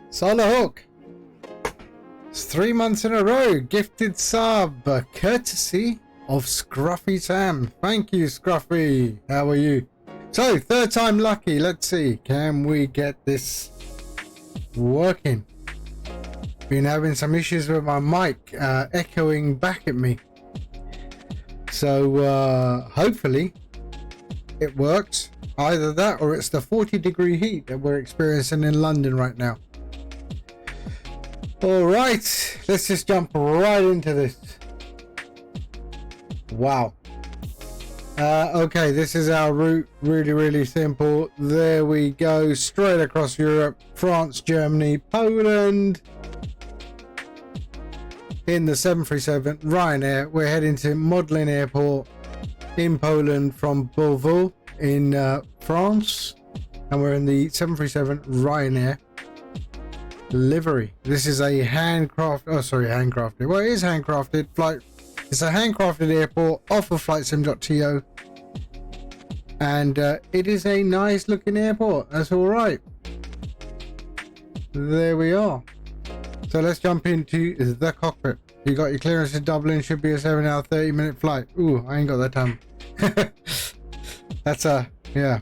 Solar Hawk, it's 3 months in a row. Gifted sub, courtesy of Scruffy Sam. Thank you, Scruffy. How are you? So, third time lucky. Let's see. Can we get this working? Been having some issues with my mic echoing back at me. So, hopefully it works. Either that or it's the 40-degree heat that we're experiencing in London right now. Alright, let's just jump right into this. Wow. Okay, this is our route. Really simple. There we go. Straight across Europe. France, Germany, Poland. In the 737 Ryanair. We're heading to Modlin Airport in Poland from Beauvais in France. And we're in the 737 Ryanair livery. This is a handcrafted. Well, it is handcrafted flight. It's a handcrafted airport off of flightsim.to, and it is a nice looking airport. That's all right. There we are. So let's jump into the cockpit. You got your clearance to Dublin. Should be a 7-hour 30-minute flight. Ooh, I ain't got that time. That's yeah.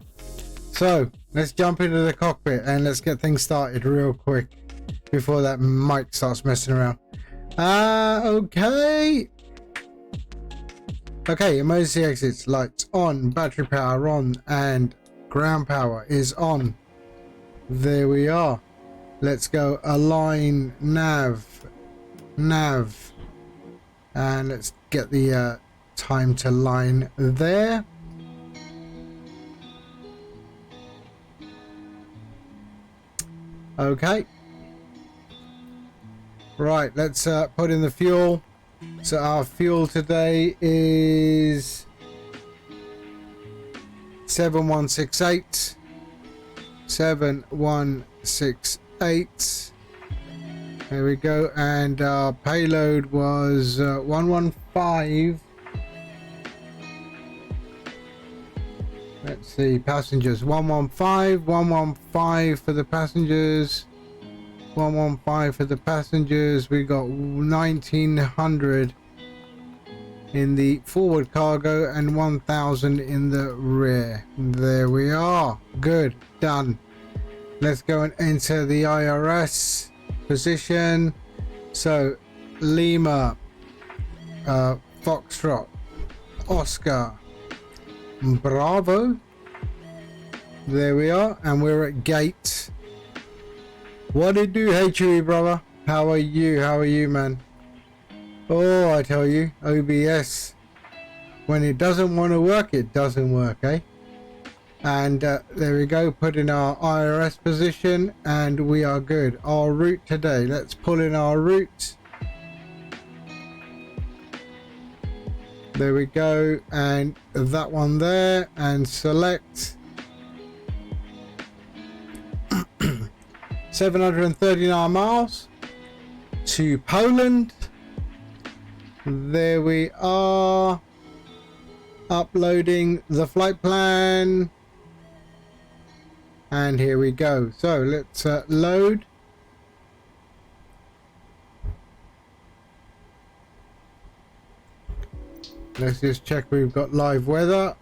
So let's jump into the cockpit and let's get things started real quick before that mic starts messing around. Okay, emergency exits, lights on, battery power on, and ground power is on. There we are. Let's go align nav, and let's get the time to line there. Okay. Right, let's put in the fuel. So our fuel today is 7168. 7168. There we go. And our payload was 115. Let's see, passengers 115 for the passengers. 115 for the passengers. We got 1900 in the forward cargo and 1000 in the rear. There we are. Good, done. Let's go and enter the IRS position. So Lima, Foxtrot, Oscar, Bravo. There we are, and we're at gate. What it do, HUE brother? How are you? How are you, man? Oh, I tell you, OBS. When it doesn't want to work, it doesn't work, eh? And there we go, put in our IRS position, and we are good. Our route today, let's pull in our route. There we go, and that one there, and select 739 miles to Poland. There we are, uploading the flight plan, and here we go. So let's load. Let's just check we've got live weather,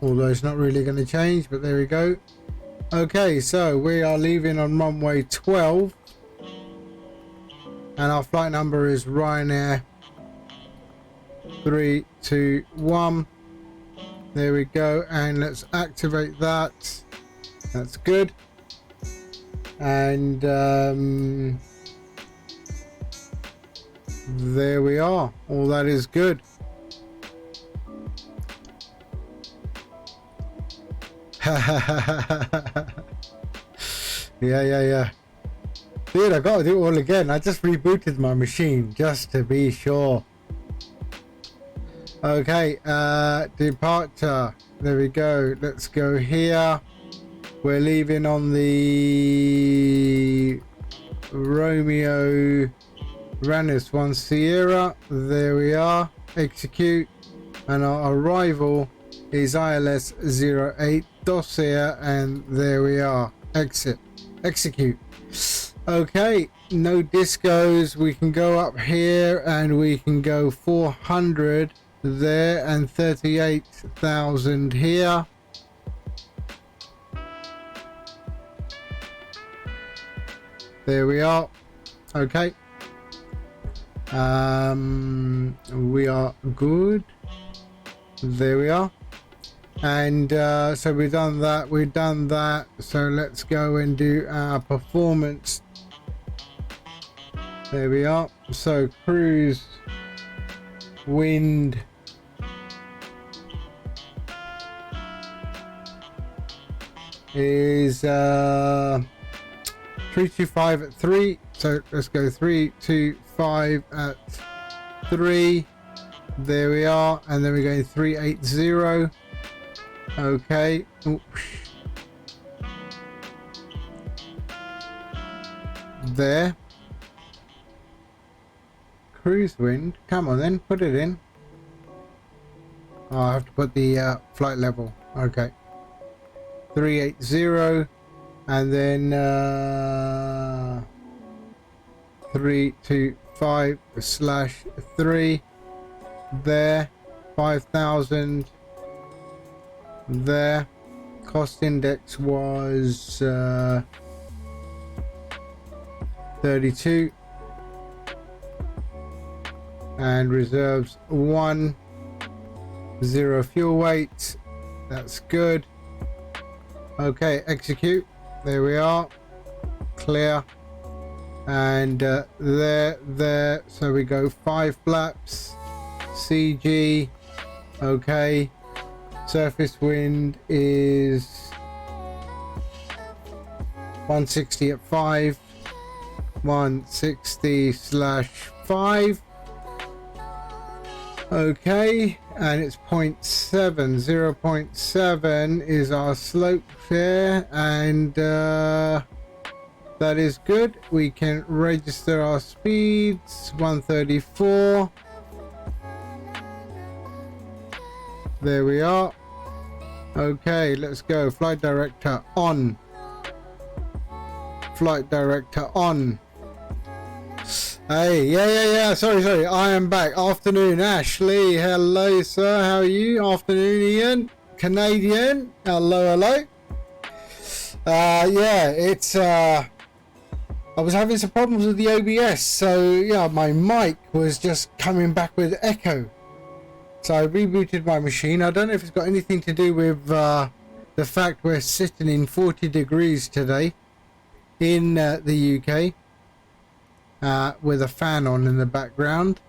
although it's not really going to change, but there we go. Okay, so we are leaving on runway 12 and our flight number is Ryanair 321. There we go, and let's activate that. That's good. And There we are. All that is good. Yeah. Dude, I gotta do it all again. I just rebooted my machine just to be sure. Okay, departure. There we go. Let's go here. We're leaving on the Romeo Ranis 1 Sierra. There we are. Execute. And our arrival is ILS 08 Dossier, and there we are. Exit. Execute. Okay, no discos. We can go up here and we can go 400 there and 38,000 here. There we are. Okay. We are good. There we are. And so we've done that. So let's go and do our performance. There we are. So cruise, wind, is 325 at 3. So let's go 325 at 3. There we are. And then we're going 380. Okay. Oops. There. Cruise wind. Come on then, put it in. Oh, I have to put the flight level. Okay. 380. And then 325/3. There. 5,000. There. Cost index was 32. And reserves 1. 0 fuel weight. That's good. Okay, execute. There we are. Clear. And there. So we go 5 flaps. CG. Okay. Surface wind is 160 at 5. 160/5. Okay, and it's 0.7. 0.7 is our slope there, and that is good. We can register our speeds. 134. There we are. Okay, let's go. Flight director on. Flight director on. Hey, yeah. Sorry. I am back. Afternoon, Ashley. Hello, sir. How are you? Afternoon, Ian. Canadian. Hello. Yeah, it's I was having some problems with the OBS, so yeah, my mic was just coming back with echo. So I rebooted my machine. I don't know if it's got anything to do with the fact we're sitting in 40 degrees today in the UK. With a fan on in the background,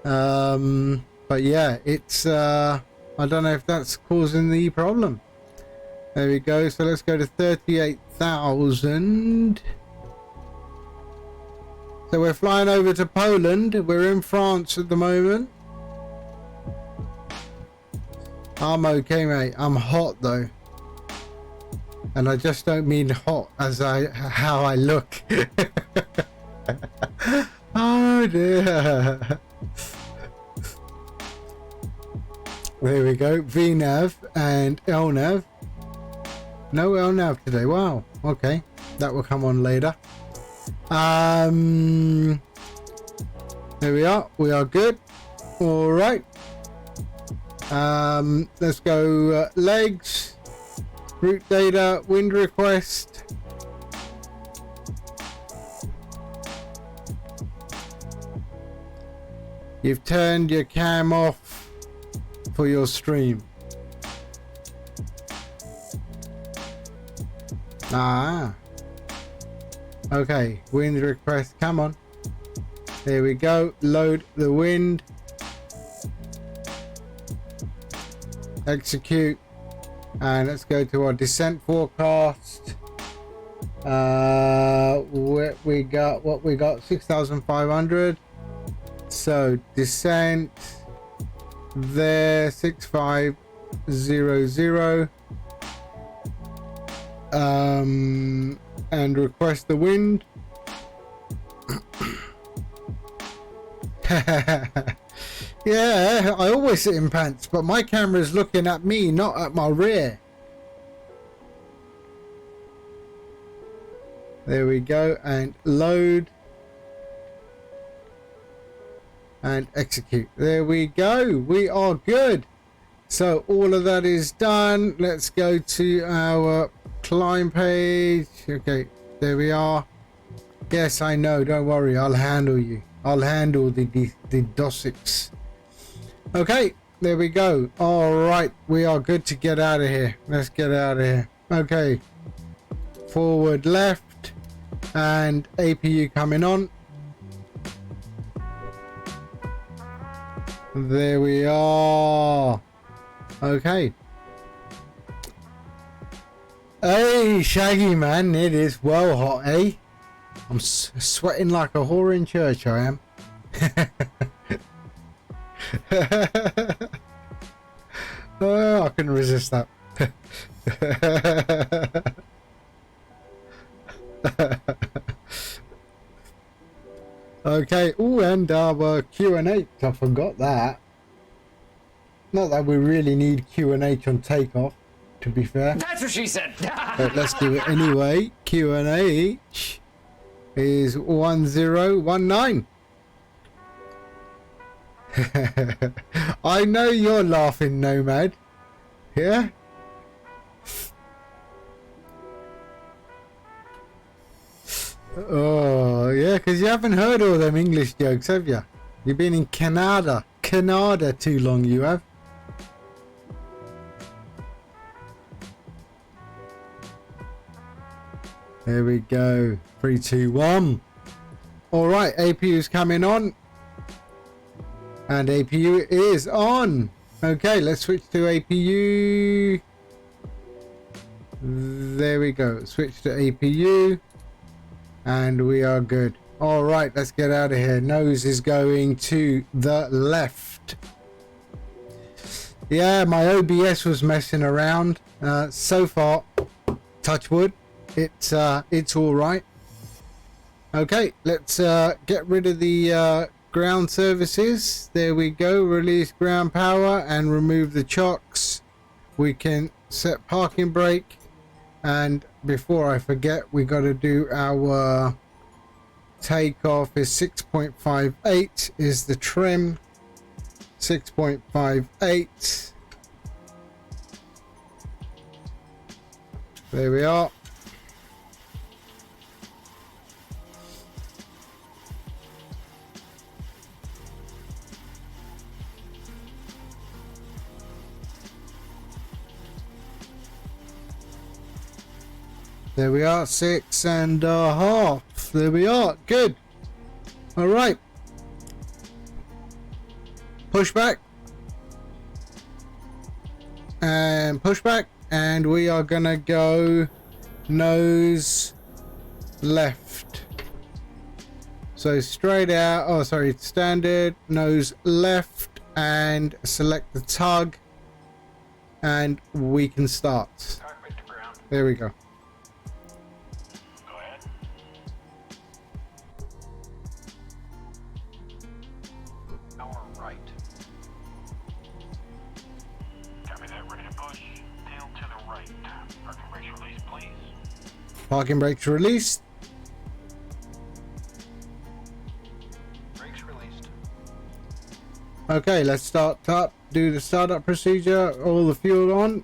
but yeah, it's I don't know if that's causing the problem. There we go. So let's go to 38,000. So we're flying over to Poland. We're in France at the moment. I'm okay, mate. I'm hot though, and I just don't mean hot as how I look. Oh dear. There we go. VNAV and LNAV. No LNAV today. Wow. Okay. That will come on later. There we are. We are good. All right. Let's go legs. Route data. Wind request. You've turned your cam off for your stream. Ah. Okay, wind request, come on. There we go. Load the wind. Execute. And let's go to our descent forecast. What we got 6,500. So descent there 6500. And request the wind. Yeah, I always sit in pants, but my camera is looking at me, not at my rear. There we go, and load and execute. There we go, we are good. So all of that is done. Let's go to our climb page. Okay, there we are. Yes, I know, don't worry, I'll handle you. I'll handle the DOSIX. Okay, there we go. All right, we are good to get out of here. Let's get out of here. Okay, forward left and APU coming on. There we are. Okay. Hey, Shaggy man, it is well hot, eh? I'm sweating like a whore in church, I am. Oh, I couldn't resist that. Okay, oh, and our Q&H, I forgot that. Not that we really need Q&H on takeoff, to be fair. That's what she said. But let's do it anyway. Q&H is 1019. I know you're laughing, Nomad. Yeah? Oh, yeah, because you haven't heard all them English jokes, have you? You've been in Canada too long, you have. There we go. 3, 2, 1. All right, APU's coming on. And APU is on. Okay, let's switch to APU. There we go. Switch to APU. And we are good. All right, let's get out of here. Nose is going to the left. Yeah, my OBS was messing around. So far, touch wood, it's all right. Okay, let's get rid of the ground services. There we go. Release ground power and remove the chocks. We can set parking brake. And before I forget, we got to do our takeoff is 6.58 is the trim. 6.58. There we are. There we are, 6.5. There we are, good. All right. Push back. And push back. And we are gonna go nose left. So straight out, oh sorry, standard, nose left, and select the tug. And we can start. There we go. Parking brakes released. Brakes released. Okay, let's start up. Do the startup procedure. All the fuel on.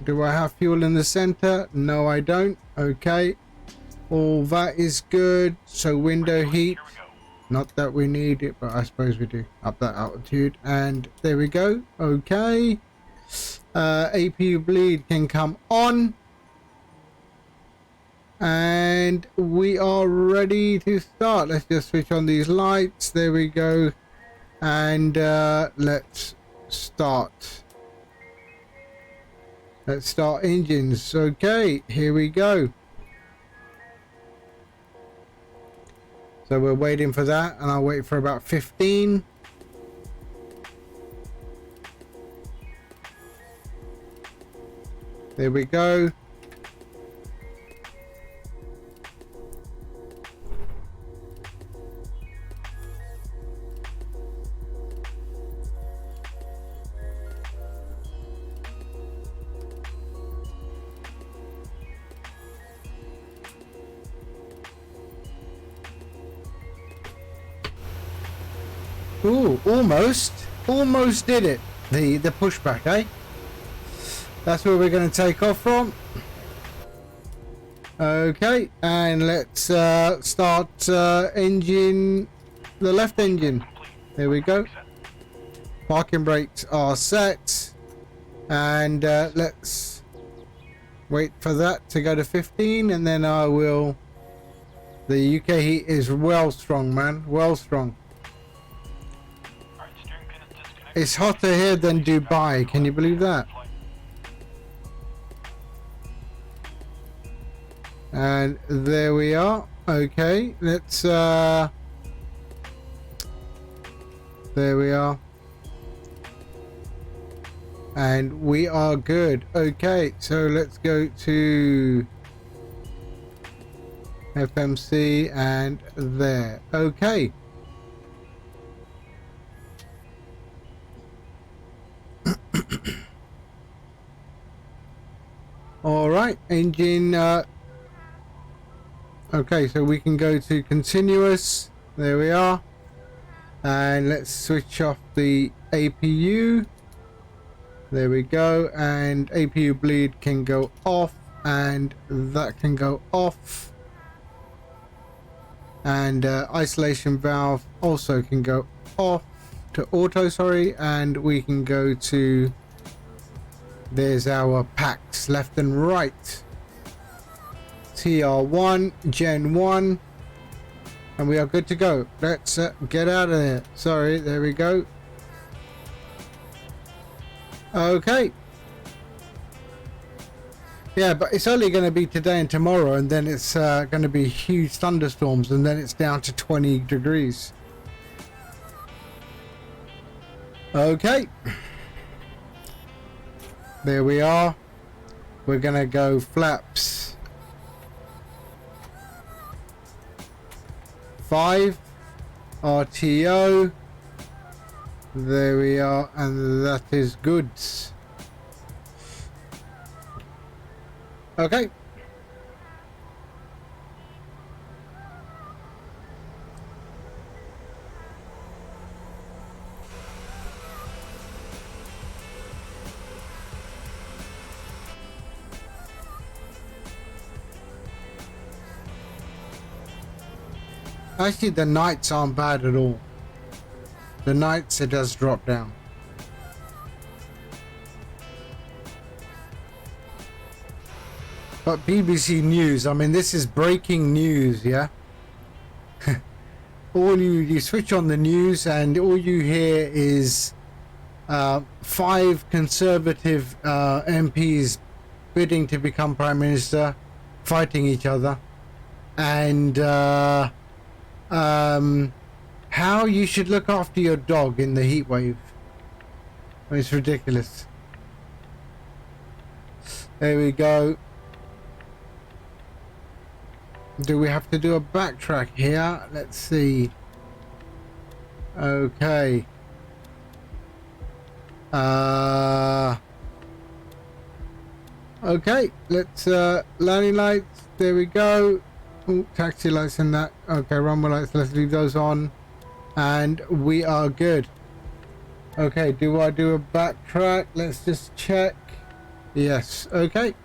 Do I have fuel in the center? No, I don't. Okay. All that is good. So window heat. Not that we need it, but I suppose we do. Up that altitude. And there we go. Okay. APU bleed can come on. And we are ready to start. Let's just switch on these lights. There we go. And let's start. Let's start engines. Okay, here we go. So we're waiting for that, and I'll wait for about 15. There we go. Ooh, almost did it. The pushback, eh? That's where we're going to take off from. Okay, and let's start engine, the left engine. There we go. Parking brakes are set, and let's wait for that to go to 15, and then I will. The UK heat is well strong, man, well strong. It's hotter here than Dubai. Can you believe that? And there we are. Okay, let's there we are. And we are good. Okay, so let's go to FMC and there. Okay. All right, engine. Okay, so we can go to continuous. There we are. And let's switch off the APU. There we go. And APU bleed can go off, and that can go off. And isolation valve also can go off to auto, sorry. And we can go to, there's our packs left and right. TR1 Gen 1, and we are good to go. Let's get out of there. Sorry, there we go. Okay. Yeah, but it's only going to be today and tomorrow, and then it's going to be huge thunderstorms, and then it's down to 20 degrees. Okay. There we are. We're going to go flaps 5 RTO. There we are, and that is goods. Okay. Actually, the nights aren't bad at all. The nights, it does drop down. But BBC News, I mean, this is breaking news, yeah? You switch on the news and all you hear is 5 Conservative MPs bidding to become Prime Minister, fighting each other. And how you should look after your dog in the heat wave. It's ridiculous. There we go. Do we have to do a backtrack here? Let's see. Okay. Okay, let's landing lights. There we go. Ooh, taxi lights and that. Okay, runway lights, let's leave those on. And we are good. Okay, do I do a backtrack? Let's just check. Yes, okay.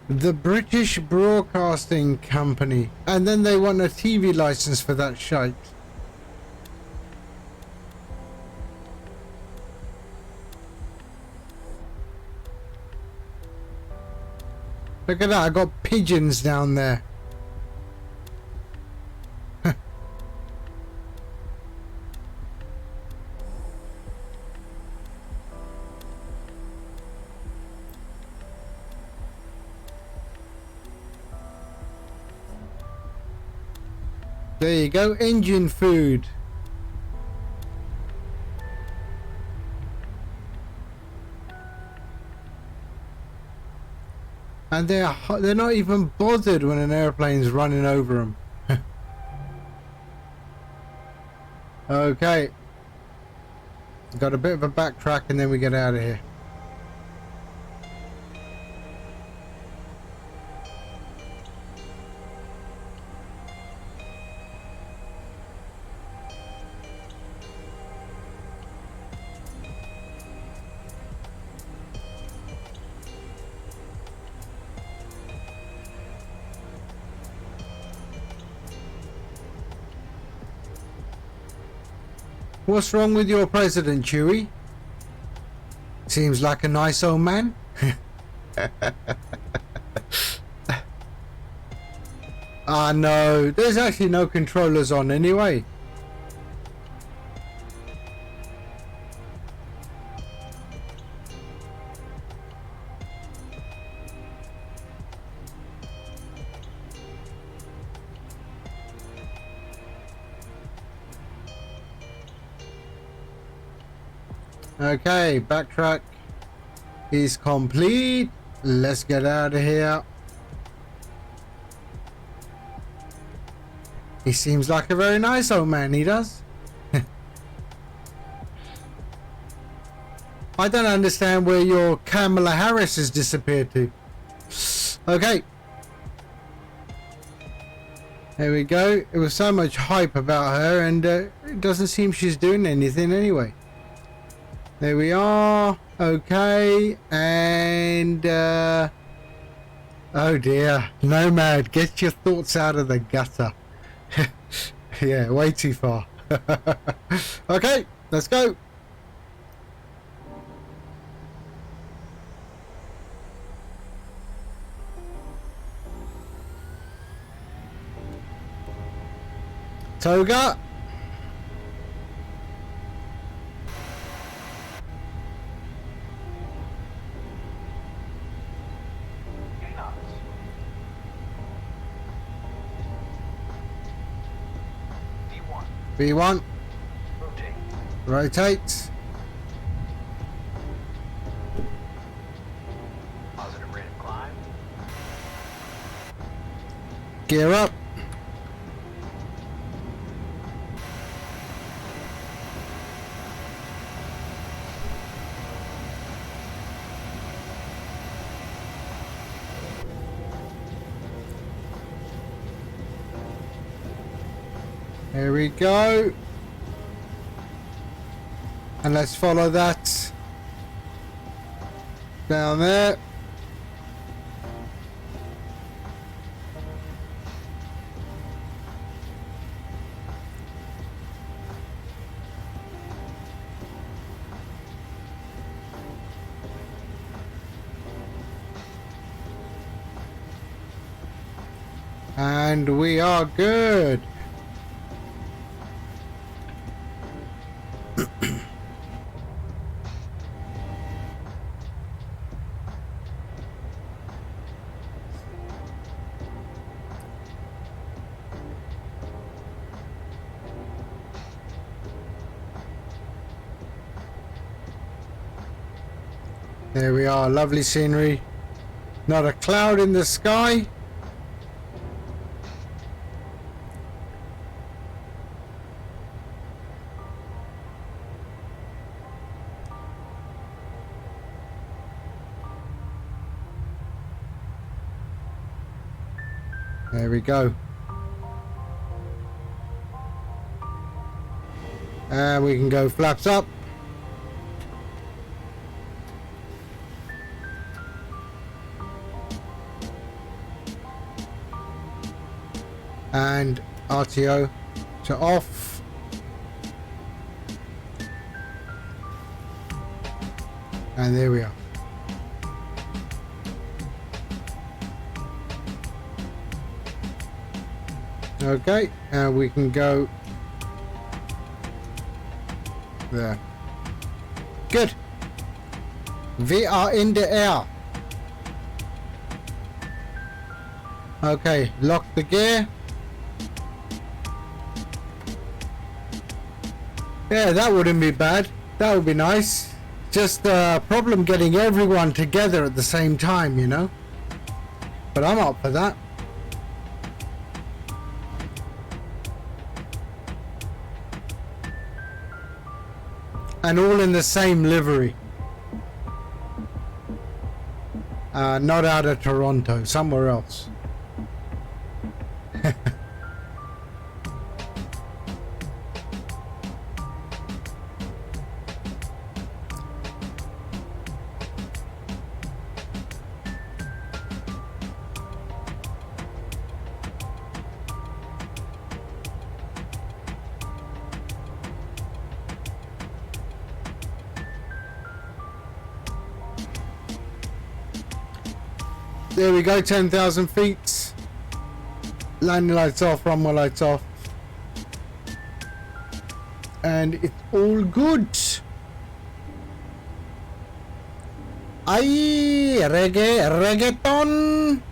The British Broadcasting Company. And then they want a TV license for that shite. Look at that, I got pigeons down there. There you go, engine food. And they're not even bothered when an airplane's running over them. Okay. Got a bit of a backtrack and then we get out of here. What's wrong with your president, Chewie? Seems like a nice old man. Ah, no, there's actually no controllers on anyway. Okay, backtrack is complete. Let's get out of here. He seems like a very nice old man, he does. I don't understand where your Kamala Harris has disappeared to. Okay. There we go. There was so much hype about her and it doesn't seem she's doing anything anyway. There we are. Okay. And oh dear. Nomad, get your thoughts out of the gutter. Yeah, way too far. Okay, let's go. Toga. V1. Rotate. Positive rate of climb. Gear up. Here we go. And let's follow that down there. And we are good. There we are, lovely scenery. Not a cloud in the sky. There we go. And we can go flaps up. And RTO to off. And there we are. Okay, we can go there. Good. We are in the air. Okay, lock the gear. Yeah, that wouldn't be bad. That would be nice. Just a problem getting everyone together at the same time, you know? But I'm up for that. And all in the same livery. Not out of Toronto, somewhere else. There we go, 10,000 feet. Landing lights off, runway lights off. And it's all good. Ay, reggaeton.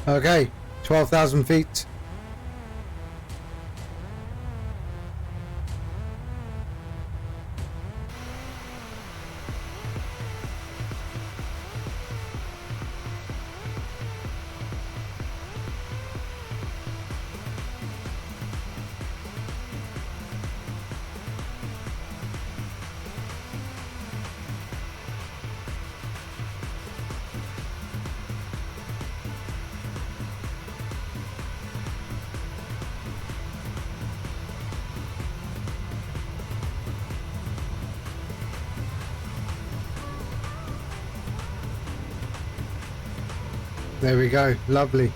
Okay, 12,000 feet. There we go, lovely.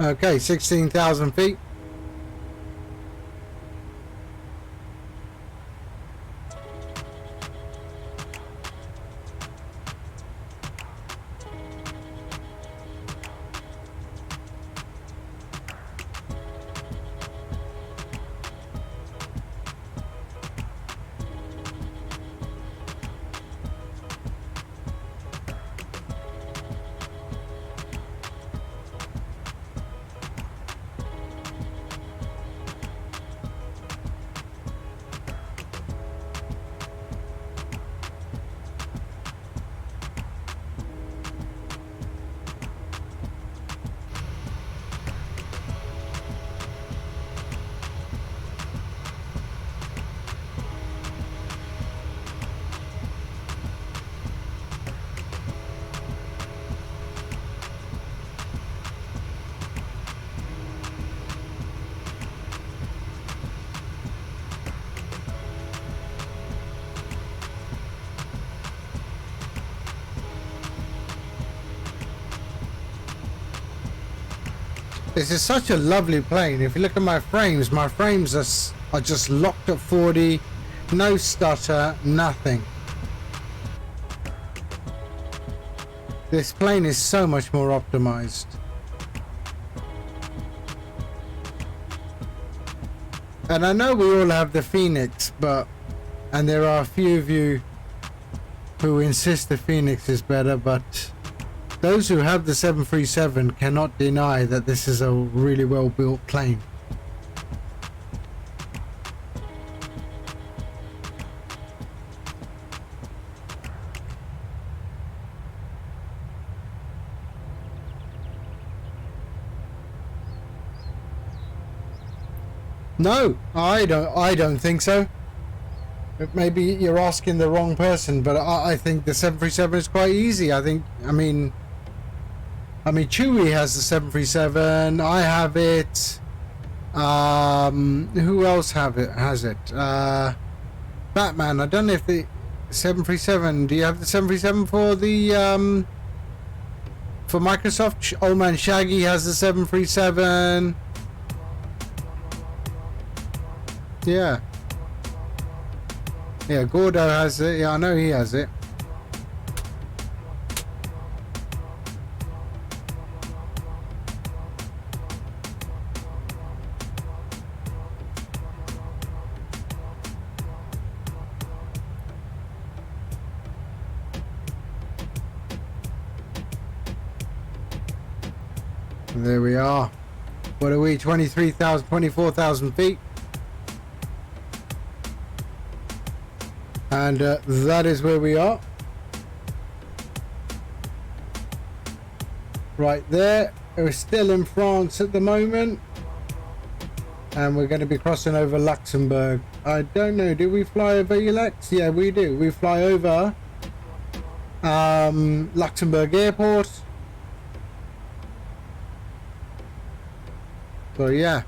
Okay, 16,000 feet. This is such a lovely plane. If you look at my frames are just locked at 40, no stutter, nothing. This plane is so much more optimized. And I know we all have the Phoenix, and there are a few of you who insist the Phoenix is better, but those who have the 737 cannot deny that this is a really well built plane. No, I don't think so. Maybe you're asking the wrong person, but I think the 737 is quite easy. I mean, Chewie has the 737. I have it. Who else has it? Batman. I don't know if the 737. Do you have the 737 for the for Microsoft? Old Man Shaggy has the 737. Yeah. Yeah, Gordo has it. Yeah, I know he has it. And there we are. What are we? 23,000, 24,000 feet. And that is where we are. Right there. We're still in France at the moment. And we're going to be crossing over Luxembourg. I don't know. Do we fly over Ulex? Yeah, we do. We fly over Luxembourg Airport. So yeah.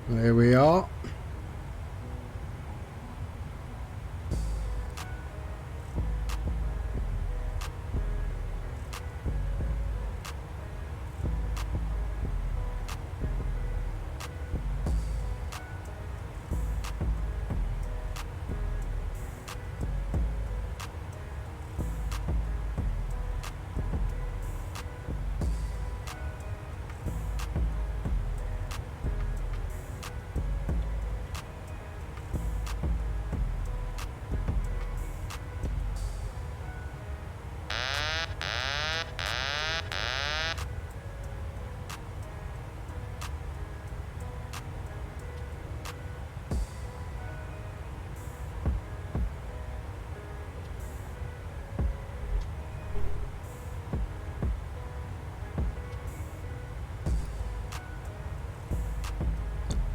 There we are.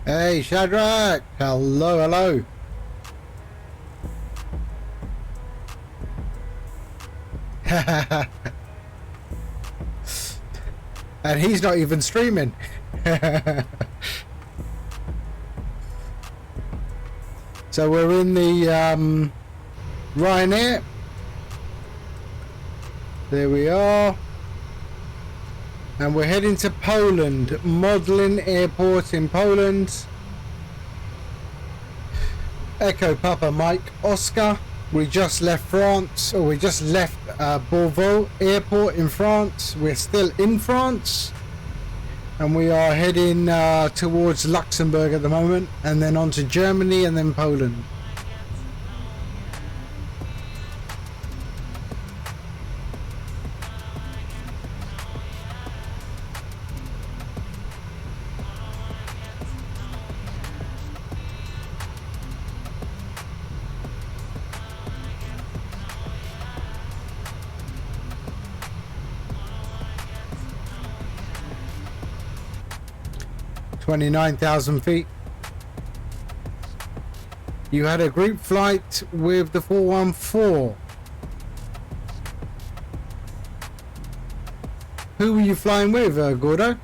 Hey, Shadrach! Hello, hello! And he's not even streaming. So we're in the Ryanair. There we are. And we're heading to Poland, Modlin Airport in Poland. Echo Papa Mike Oscar. We just left France, or we just left Beauvais Airport in France. We're still in France. And we are heading towards Luxembourg at the moment, and then on to Germany and then Poland. $29,000 feet. You had a group flight with the 414. Who were you flying with, Gordo?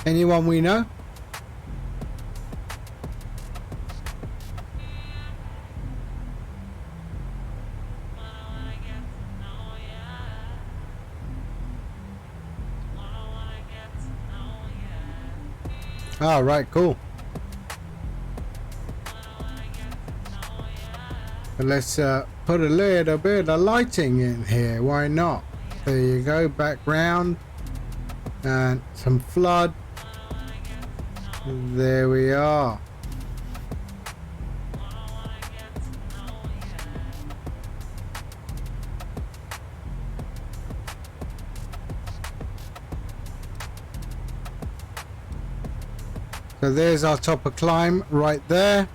Anyone we know? Oh, right, cool. And let's put a little bit of lighting in here. Why not? There you go, background and some flood. There we are. So there's our top of climb right there.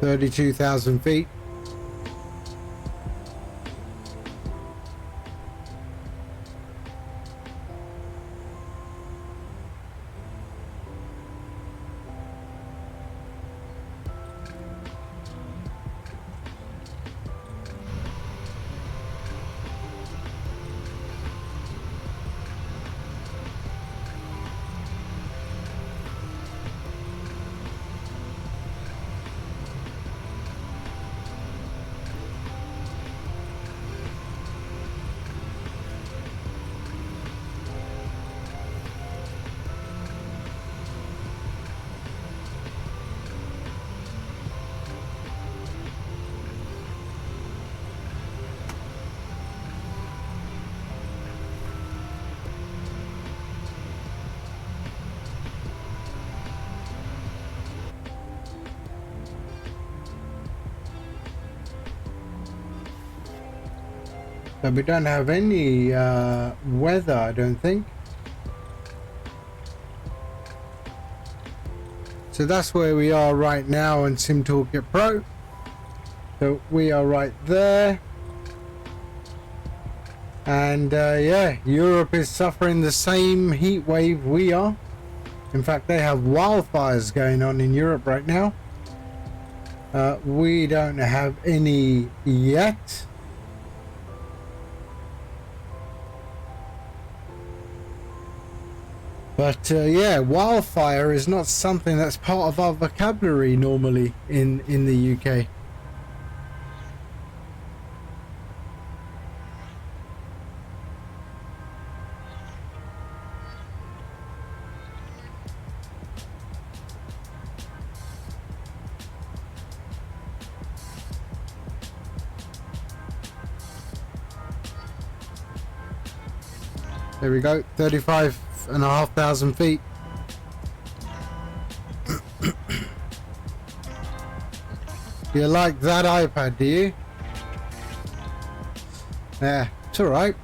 $32,000 feet. So we don't have any weather, I don't think. So that's where we are right now on Sim Toolkit Pro. So we are right there. And yeah, Europe is suffering the same heat wave we are. In fact, they have wildfires going on in Europe right now. We don't have any yet. But yeah, wildfire is not something that's part of our vocabulary normally in the UK. There we go, 35,500 feet. You like that iPad, do you? Yeah, it's alright.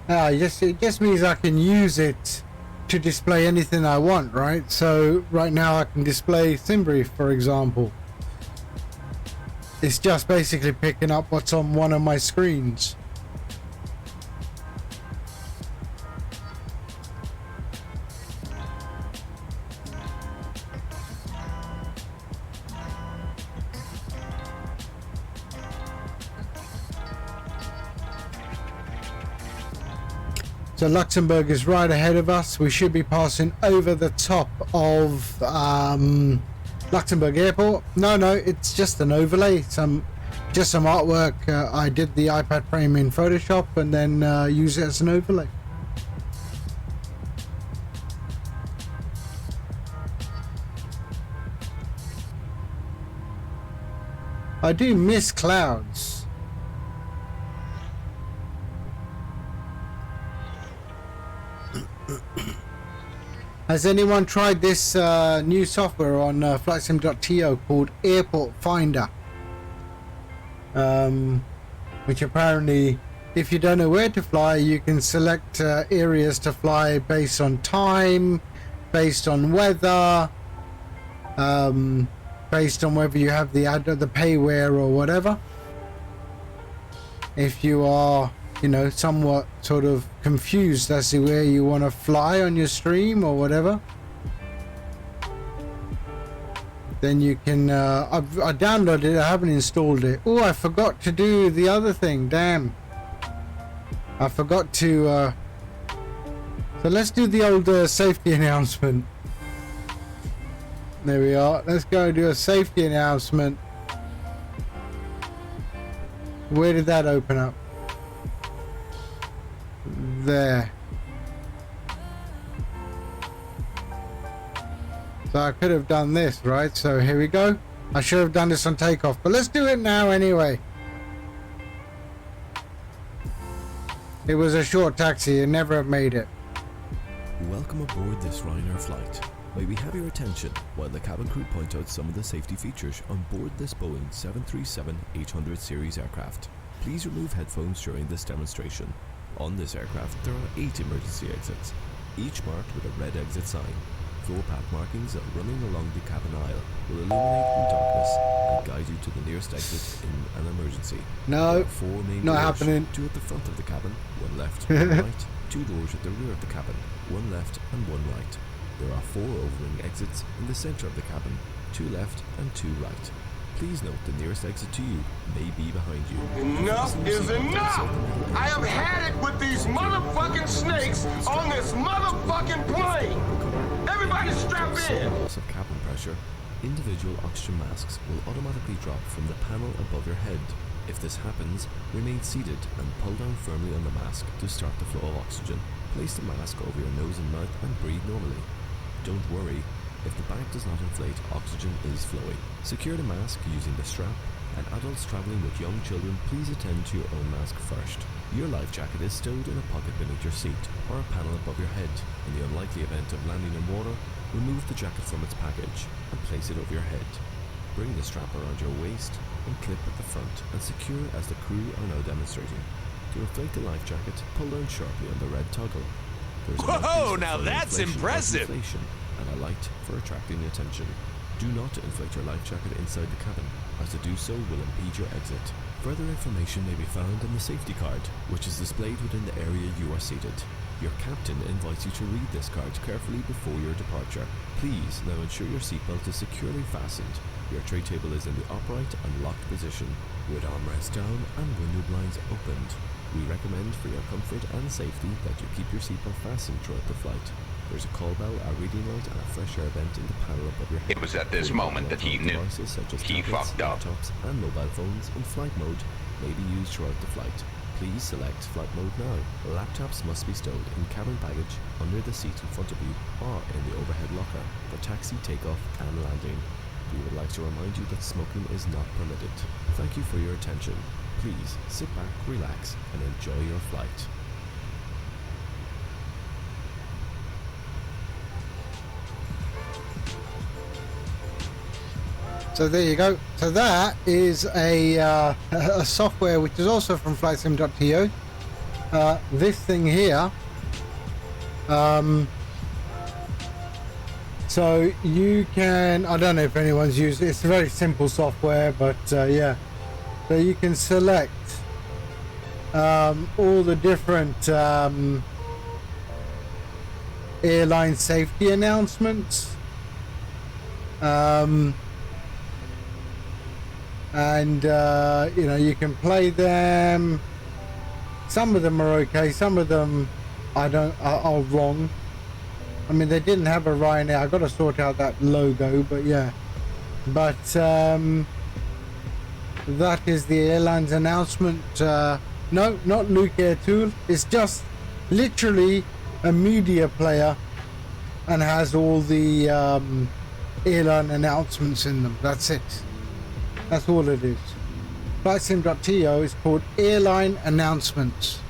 It just means I can use it to display anything I want, right? So right now I can display SimBrief, for example. It's just basically picking up what's on one of my screens. So Luxembourg is right ahead of us. We should be passing over the top of Luxembourg Airport. No, it's just an overlay. Just some artwork. I did the iPad frame in Photoshop and then use it as an overlay. I do miss clouds. Has anyone tried this new software on FlightSim.to called Airport Finder? Which apparently, if you don't know where to fly, you can select areas to fly based on time, based on weather, based on whether you have the payware or whatever. If you are, you know, somewhat sort of confused as to where you want to fly on your stream or whatever, then you can I downloaded it, I haven't installed it. Oh, I forgot to do the other thing, damn. I forgot to so let's do the old safety announcement. There we are. Let's go do a safety announcement. Where did that open up? There. So I could have done this, right? So here we go. I should have done this on takeoff, but let's do it now anyway. It was a short taxi and never have made it. Welcome aboard this Ryanair flight. May we have your attention while the cabin crew point out some of the safety features on board this Boeing 737-800 series aircraft. Please remove headphones during this demonstration. On this aircraft, there are 8 emergency exits, each marked with a red exit sign. Floor path markings running along the cabin aisle will illuminate in darkness and guide you to the nearest exit in an emergency. No, There are 4 main not doors, happening. 2 at the front of the cabin, 1 left, 1 right, 2 doors at the rear of the cabin, 1 left and 1 right. There are 4 overwing exits in the center of the cabin, 2 left and 2 right. Please note the nearest exit to you may be behind you. Enough is enough! I have had it with these motherfucking snakes on this motherfucking plane! Everybody strap in! Loss of cabin pressure, individual oxygen masks will automatically drop from the panel above your head. If this happens, remain seated and pull down firmly on the mask to start the flow of oxygen. Place the mask over your nose and mouth and breathe normally. Don't worry, if the bag does not inflate, oxygen is flowing. Secure the mask using the strap, and adults traveling with young children, please attend to your own mask first. Your life jacket is stowed in a pocket beneath your seat or a panel above your head. In the unlikely event of landing in water, remove the jacket from its package and place it over your head. Bring the strap around your waist and clip at the front and secure as the crew are now demonstrating. To inflate the life jacket, pull down sharply on the red toggle. Whoa, now that's impressive! And a light for attracting attention. Do not inflate your life jacket inside the cabin, as to do so will impede your exit. Further information may be found on the safety card, which is displayed within the area you are seated. Your captain invites you to read this card carefully before your departure. Please now ensure your seatbelt is securely fastened. Your tray table is in the upright and locked position, with armrests down and window blinds opened. We recommend for your comfort and safety that you keep your seatbelt fastened throughout the flight. There's a call bell, a reading light, and a fresh air vent in the panel above your head. It was at this moment that he knew. Devices such as He tablets, fucked up. laptops, and mobile phones in flight mode may be used throughout the flight. Please select flight mode now. Laptops must be stowed in cabin baggage, under the seat in front of you, or in the overhead locker for taxi, takeoff, and landing. We would like to remind you that smoking is not permitted. Thank you for your attention. Please sit back, relax, and enjoy your flight. So there you go. So that is a software which is also from FlightSim.to. This thing here. So you can, I don't know if anyone's used it. It's a very simple software, but yeah. So you can select all the different airline safety announcements. And you know, you can play them. Some of them are okay, some of them are wrong. I mean, they didn't have a Ryanair. I got to sort out that logo, but yeah. But that is the airline's announcement. No, not Luke Air Tool. It's just literally a media player and has all the airline announcements in them. That's it. That's all it is. FlightSim.to is called Airline Announcements.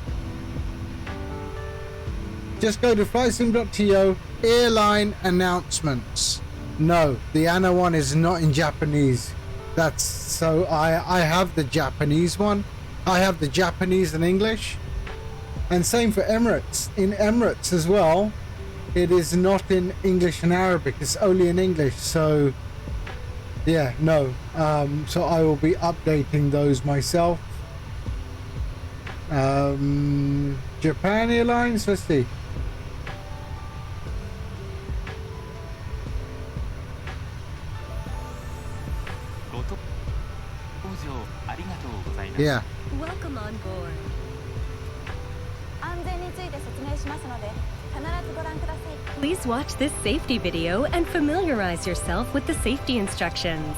just go to flightsim.to airline announcements. No, the ANA one is not in Japanese. That's so I have the Japanese one. I have the Japanese and English. And same for Emirates. In Emirates as well, it is not in English and Arabic. It's only in English. So yeah, no. So I will be updating those myself. Japan Airlines, let's see. Yeah. Welcome on board. Please watch this safety video and familiarize yourself with the safety instructions.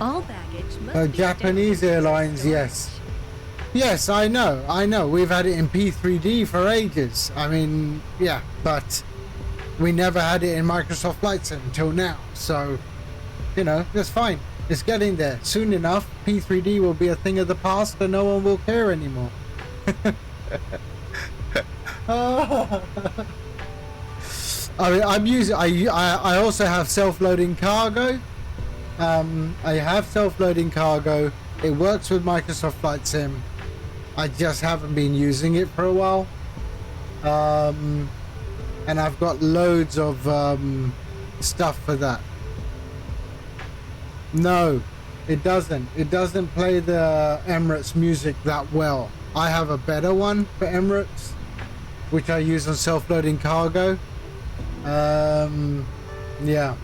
All baggage must be Japanese Airlines, yes. Yes, I know. We've had it in P3D for ages. I mean, yeah, but we never had it in Microsoft Flight Sim until now. So, you know, that's fine. It's getting there. Soon enough, P3D will be a thing of the past and no one will care anymore. I mean, I'm using. I also have self-loading cargo. I have self-loading cargo. It works with Microsoft Flight Sim. I just haven't been using it for a while. And I've got loads of stuff for that. No, it doesn't. It doesn't play the Emirates music that well. I have a better one for Emirates, which I use on self-loading cargo. Yeah.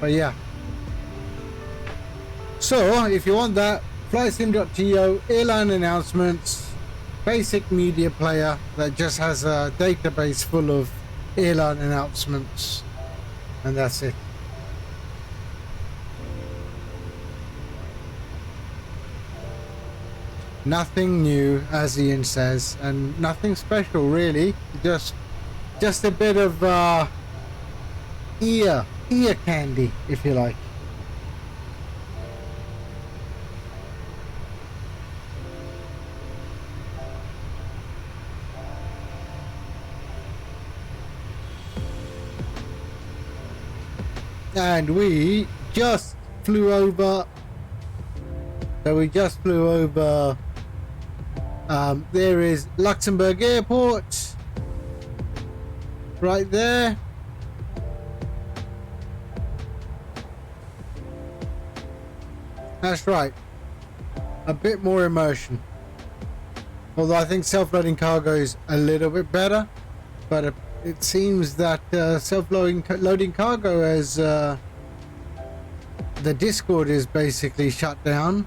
But yeah. So, if you want that, flightsim.to, airline announcements, basic media player that just has a database full of airline announcements, and that's it. Nothing new, as Ian says, and nothing special really. Just a bit of ear candy, if you like. And we just flew over. So we just flew over. There is Luxembourg Airport. Right there. That's right. A bit more immersion. Although I think self-loading cargo is a little bit better, but it seems that self-loading cargo as the Discord is basically shut down.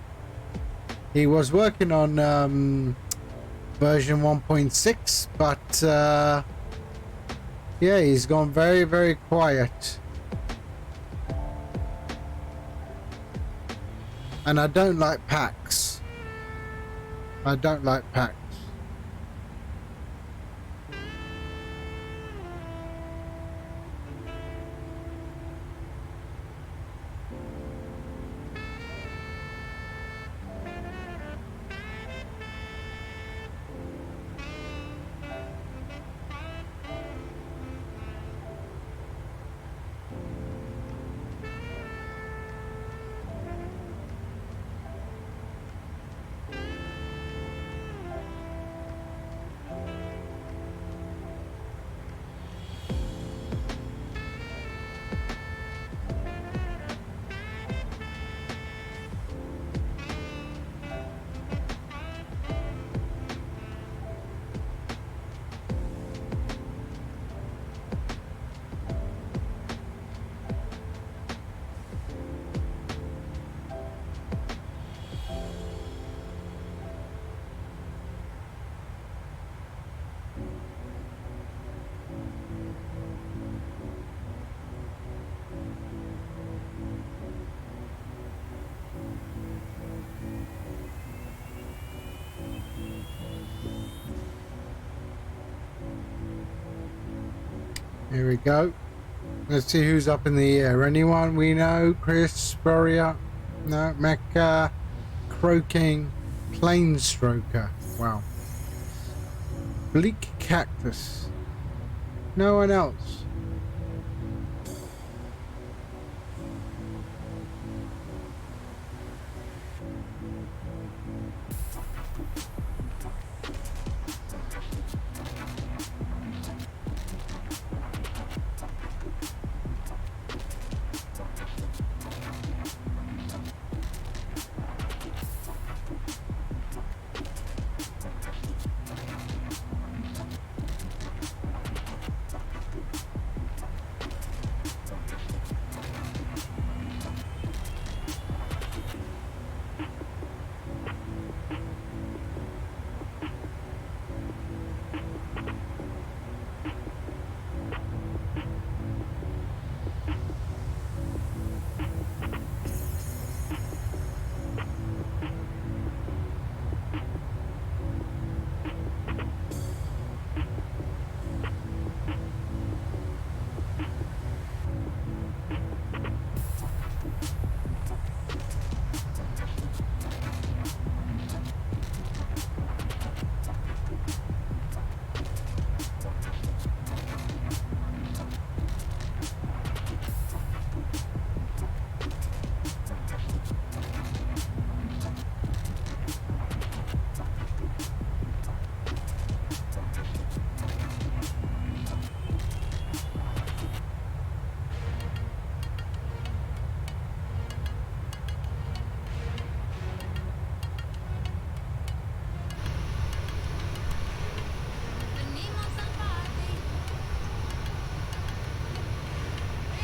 He was working on version 1.6, but yeah, he's gone very, very quiet. And I don't like packs. I don't like packs. Here we go. Let's see who's up in the air. Anyone we know? Chris, Boria? No, Mecca. croaking planestroker. Wow. Bleak cactus. No one else.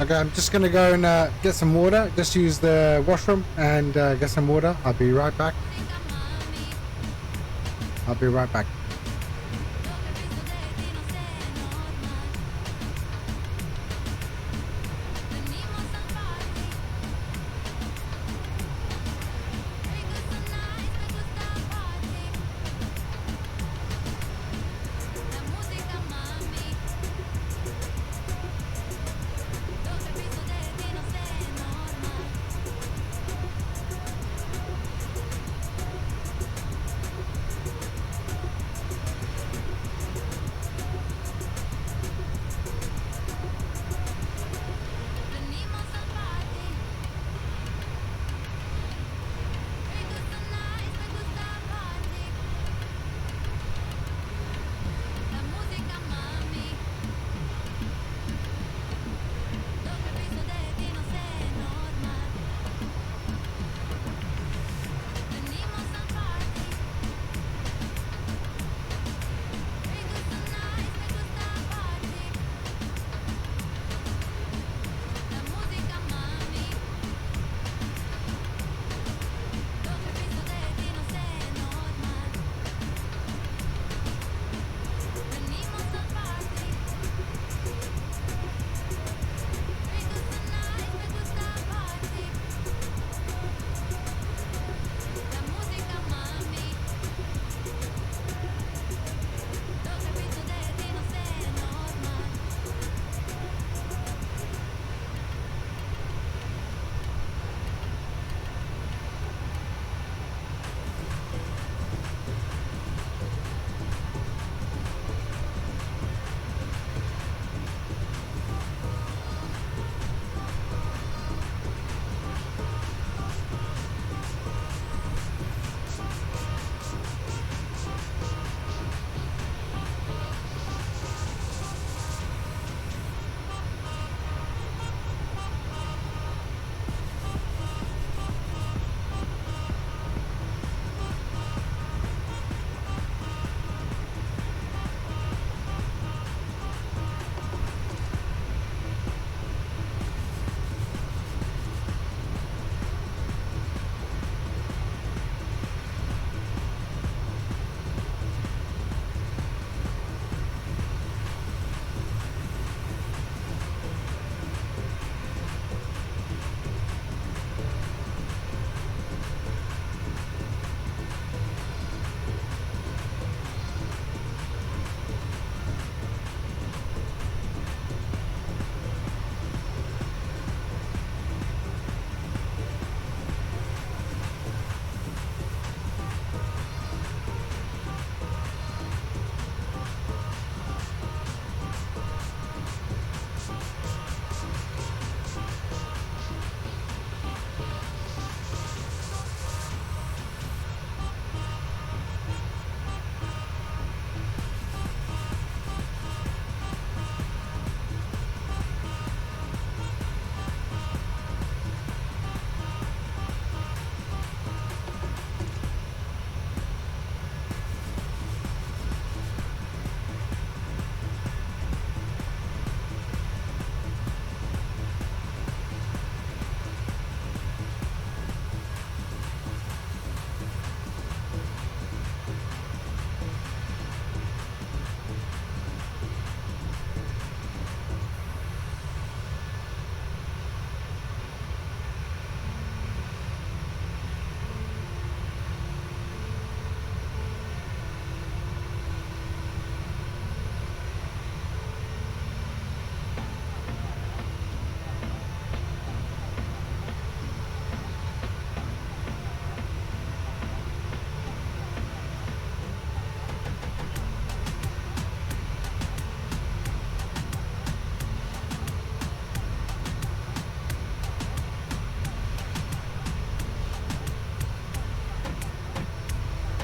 Okay, I'm just gonna go and get some water. Just use the washroom and get some water. I'll be right back. I'll be right back.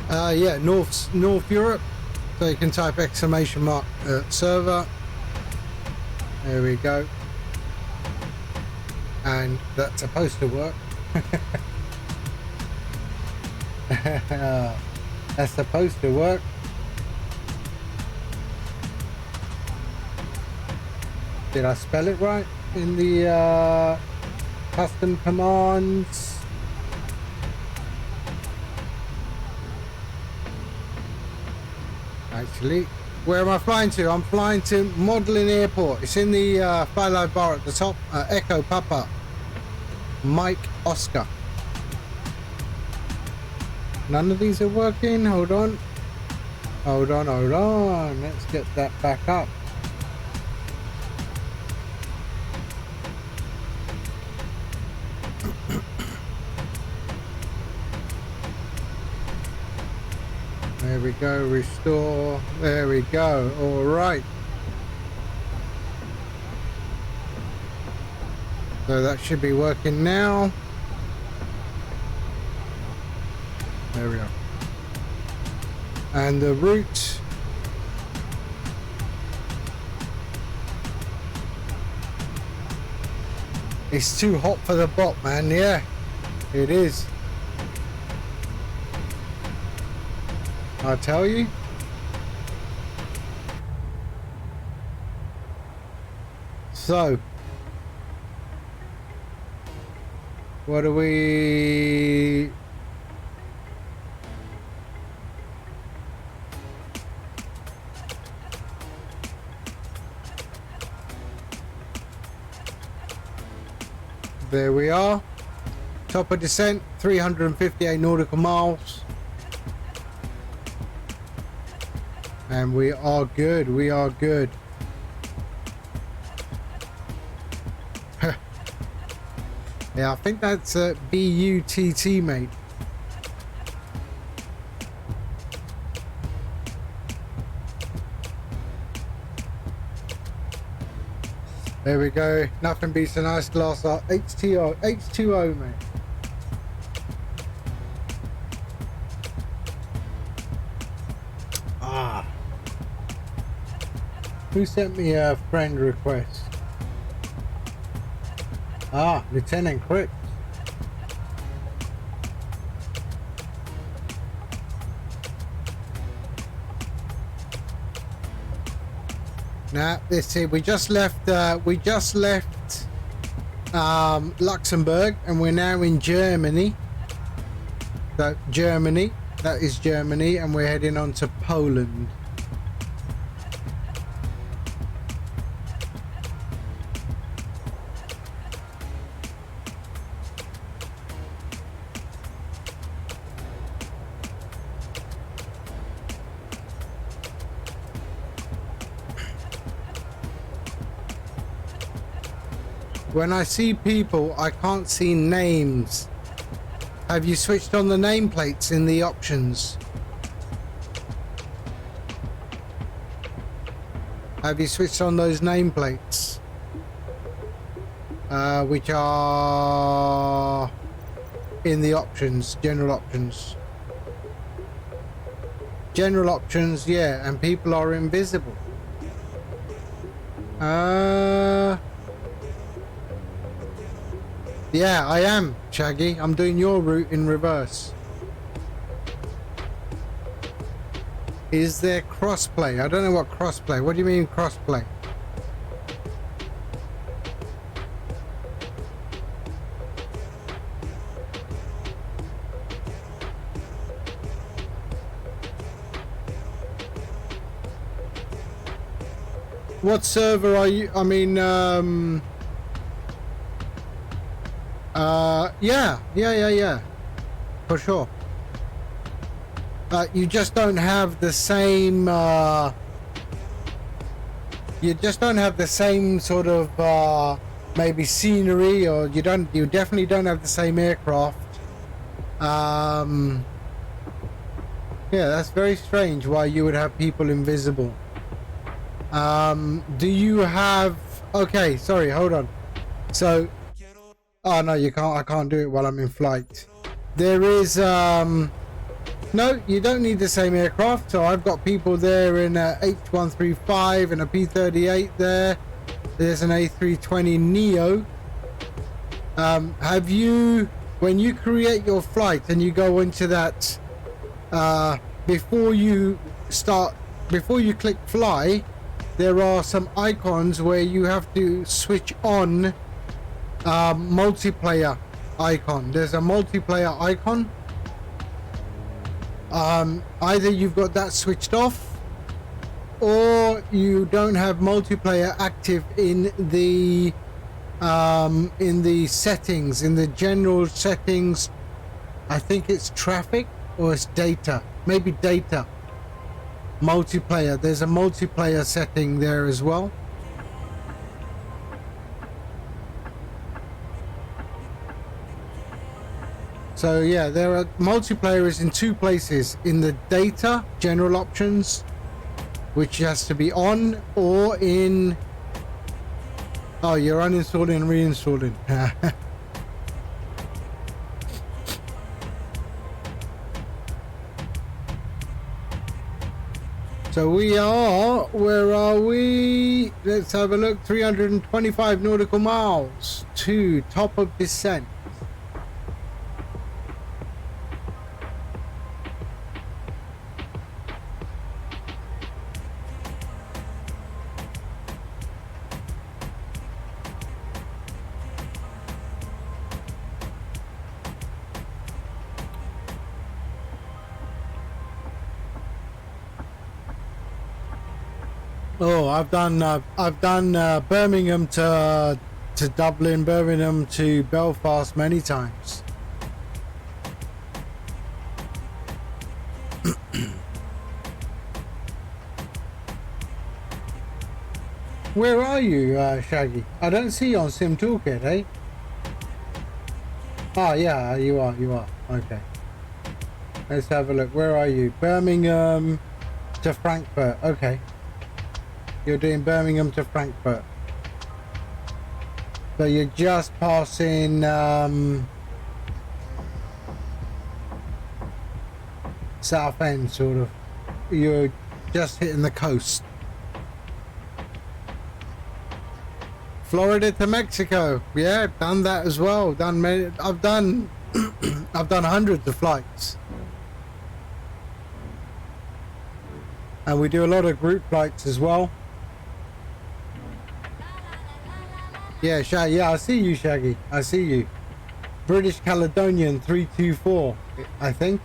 Yeah, North Europe. So you can type exclamation mark server. There we go. And that's supposed to work. That's supposed to work. Did I spell it right in the custom commands? Actually, where am I flying to? I'm flying to Modlin Airport. It's in the fly live bar at the top. Echo Papa Mike Oscar. None of these are working. Hold on. Hold on, hold on. Let's get that back up. There we go, restore. There we go. All right. So that should be working now. There we are. And the route. It's too hot for the bot, man. Yeah, it is. I tell you. So, what do we? There we are. Top of descent, 358 nautical miles. And we are good. We are good. Yeah, I think that's B-U-T-T, mate. There we go. Nothing beats a nice glass of H2O, mate. Who sent me a friend request? Lieutenant Crick. Now, let's see. We just left Luxembourg, and we're now in Germany. So Germany, that is Germany, and we're heading on to Poland. When I see people, I can't see names. Have you switched on the nameplates in the options? Have you switched on those nameplates? Which are in the options, general options. General options, yeah, and people are invisible. Yeah, I am, Shaggy. I'm doing your route in reverse. Is there crossplay? I don't know what crossplay. What do you mean crossplay? What server are you? I mean, yeah, for sure. You just don't have the same. You just don't have the same sort of maybe scenery, or you don't. You definitely don't have the same aircraft. Yeah, that's very strange. Why you would have people invisible? Do you have? Okay, sorry. Hold on. So. Oh no, you can't. I can't do it while I'm in flight. There is No, you don't need the same aircraft. So I've got people there in a H135 and a P38 there. There's an A320 Neo. Have you, when you create your flight and you go into that, before you click fly, there are some icons where you have to switch on multiplayer icon. There's a multiplayer icon. Either you've got that switched off or you don't have multiplayer active in the settings, in the general settings. I think it's traffic or it's data, maybe data. Multiplayer, there's a multiplayer setting there as well. So yeah, there are multiplayer is in two places, in the data general options, which has to be on, or in, oh, you're uninstalling and reinstalling. So we are, where are we? Let's have a look. 325 nautical miles to top of descent. Oh, I've done Birmingham to Dublin, Birmingham to Belfast many times. Where are you, Shaggy? I don't see you on Sim Toolkit, eh? Oh, yeah, you are. Okay. Let's have a look. Where are you? Birmingham to Frankfurt. Okay. You're doing Birmingham to Frankfurt. So you're just passing Southend, sort of. You're just hitting the coast. Florida to Mexico. Yeah, done that as well. Done many. I've done hundreds of flights. And we do a lot of group flights as well. Yeah, yeah, I see you, Shaggy. I see you. British Caledonian 324, I think.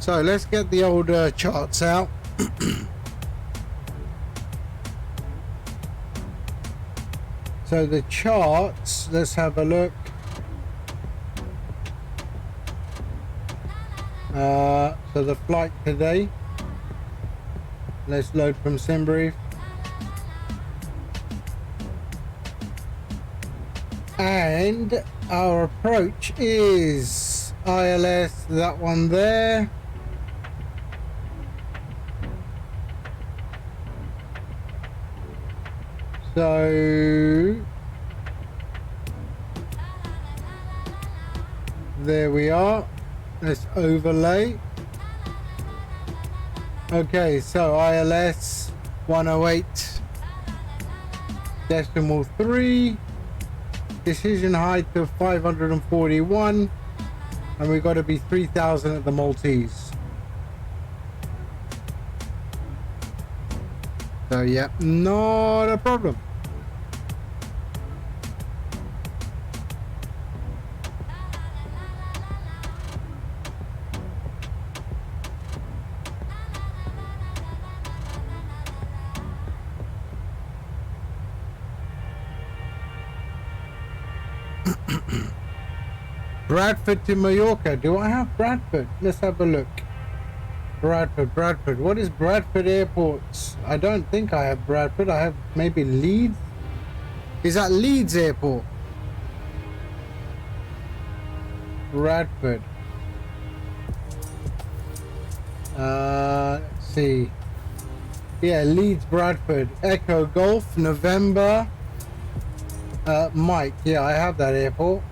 So let's get the old charts out. So the charts, let's have a look. So the flight today. Let's load from SimBrief. And our approach is ILS, that one there. So there we are. Let's overlay. Okay, so ILS 108 decimal 3, decision height of 541, and we've got to be 3,000 at the Maltese. So yeah, not a problem. Bradford to Mallorca. Do I have Bradford? Let's have a look. Bradford. What is Bradford Airport? I don't think I have Bradford. I have maybe Leeds. Is that Leeds Airport? Bradford. Let's see. Yeah, Leeds, Bradford. Echo Golf, November. Mike. Yeah, I have that airport.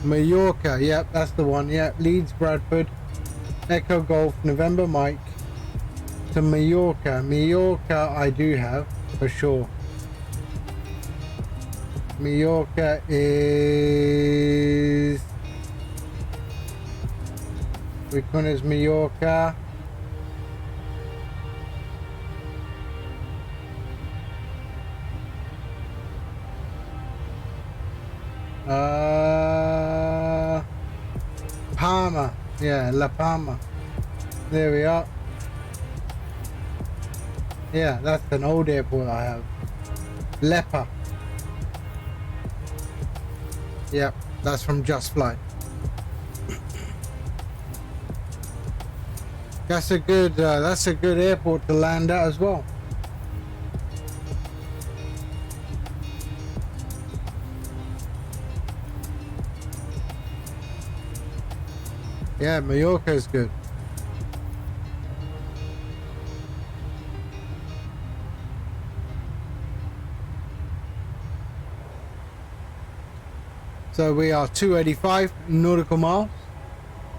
Mallorca. Yep, that's the one. Yeah, Leeds, Bradford. Echo Golf, November, Mike. To Mallorca. Mallorca, I do have for sure. Mallorca is. Which one is Mallorca? Palma. Yeah, La Palma. There we are. Yeah, that's an old airport I have. Lepa. Yep, that's from Just Flight. That's a good airport to land at as well. Yeah, Mallorca is good. So we are 285 nautical miles.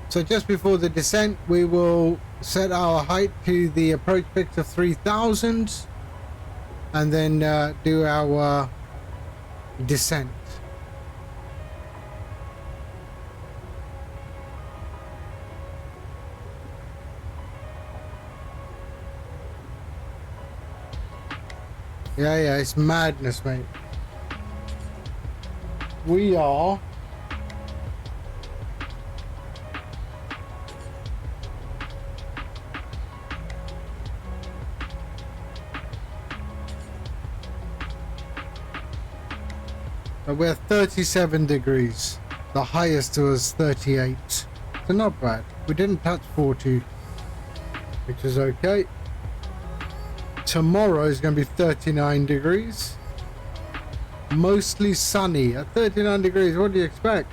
So just before the descent, we will set our height to the approach pitch of 3,000 and then do our descent. Yeah, it's madness, mate. We are we're 37 degrees. The highest was 38. So not bad. We didn't touch 40, which is okay. Tomorrow is going to be 39 degrees. Mostly sunny. At 39 degrees, what do you expect?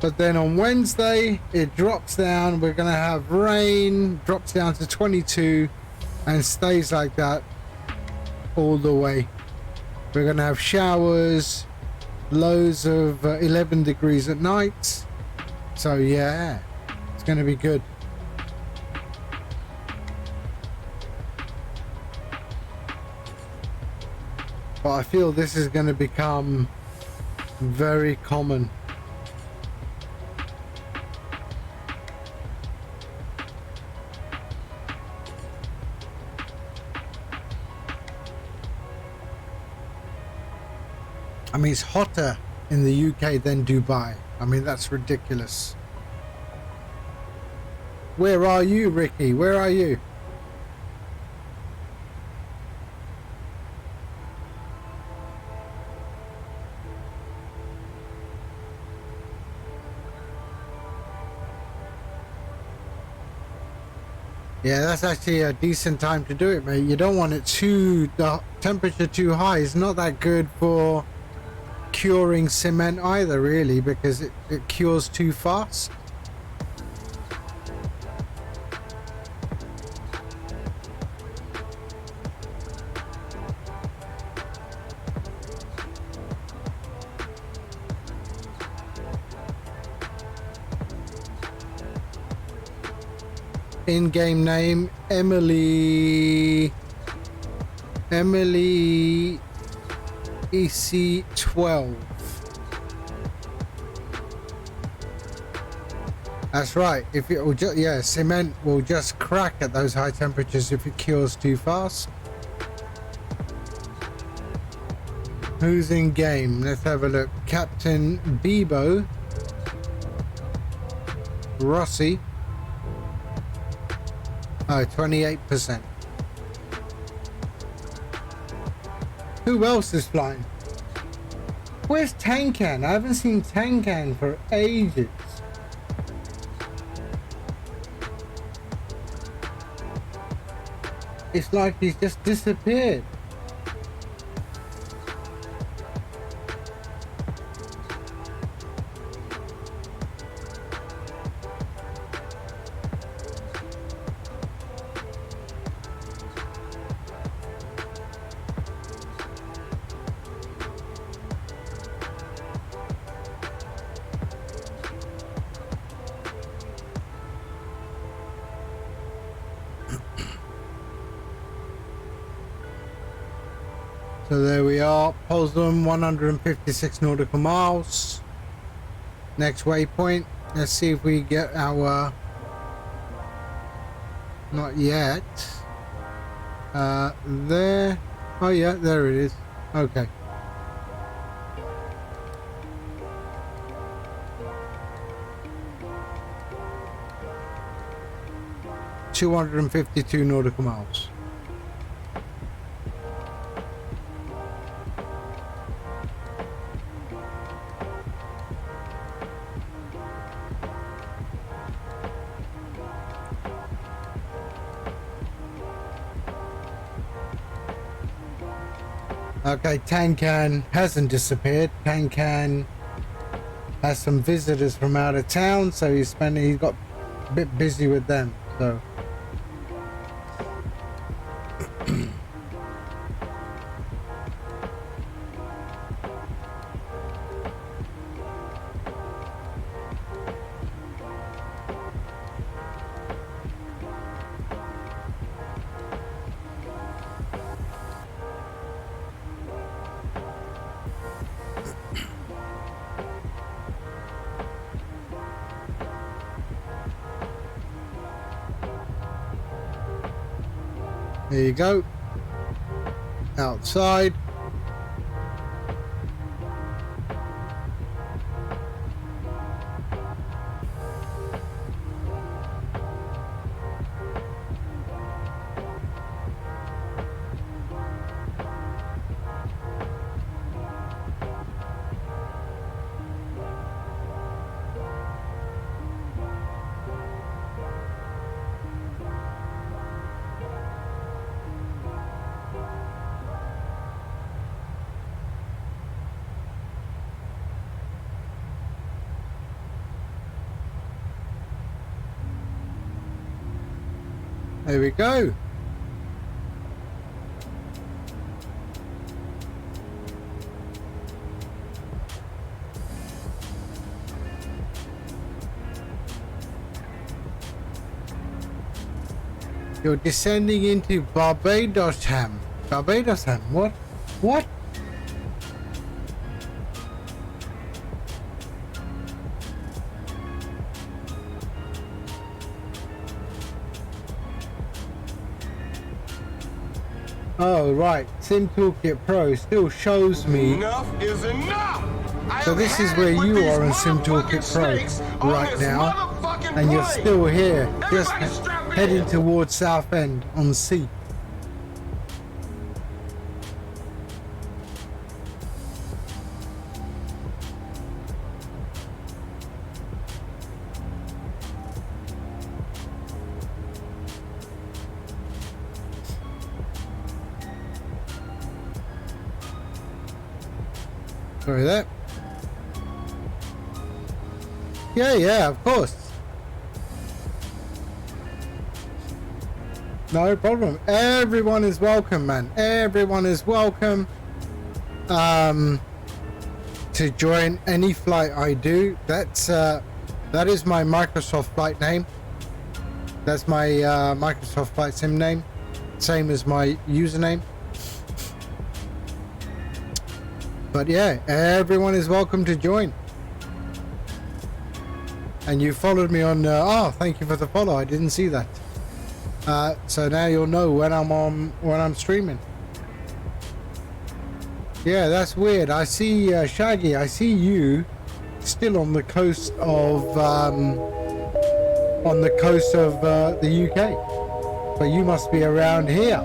But then on Wednesday, it drops down. We're going to have rain, drops down to 22 and stays like that all the way. We're going to have showers, lows of 11 degrees at night. So yeah, it's going to be good. But I feel this is going to become very common. I mean, it's hotter in the UK than Dubai. I mean, that's ridiculous. Where are you, Ricky? Where are you? Yeah, that's actually a decent time to do it, mate. You don't want it the temperature too high. It's not that good for curing cement either, really, because it cures too fast. In-game name Emily EC12. That's right. If it will cement will just crack at those high temperatures if it cures too fast. Who's in game? Let's have a look. Captain Bebo, Rossi. Oh, 28%. Who else is flying? Where's Tankan? I haven't seen Tankan for ages. It's like he's just disappeared. So there we are, Poslam, 156 nautical miles. Next waypoint. Let's see if we get our... Not yet. There. Oh yeah, there it is. Okay. $252 nautical miles. Okay, Tankan hasn't disappeared. Tankan has some visitors from out of town, so he's got a bit busy with them. So there you go. Outside. There we go. You're descending into Barbadosham. Barbadosham? What? What? Oh right, Sim Toolkit Pro still shows me. Enough is enough. So this is where you are on Sim Toolkit Pro right now, and you're still here, just heading towards Southend on C. Sorry that. Yeah, of course. No problem. Everyone is welcome, man. Everyone is welcome to join any flight I do. That is my Microsoft flight name. That's my Microsoft Flight Sim name. Same as my username. But yeah, everyone is welcome to join. And you followed me on. Oh, thank you for the follow. I didn't see that. So now you'll know when I'm streaming. Yeah, that's weird. I see Shaggy. I see you still on the coast of the UK, but you must be around here.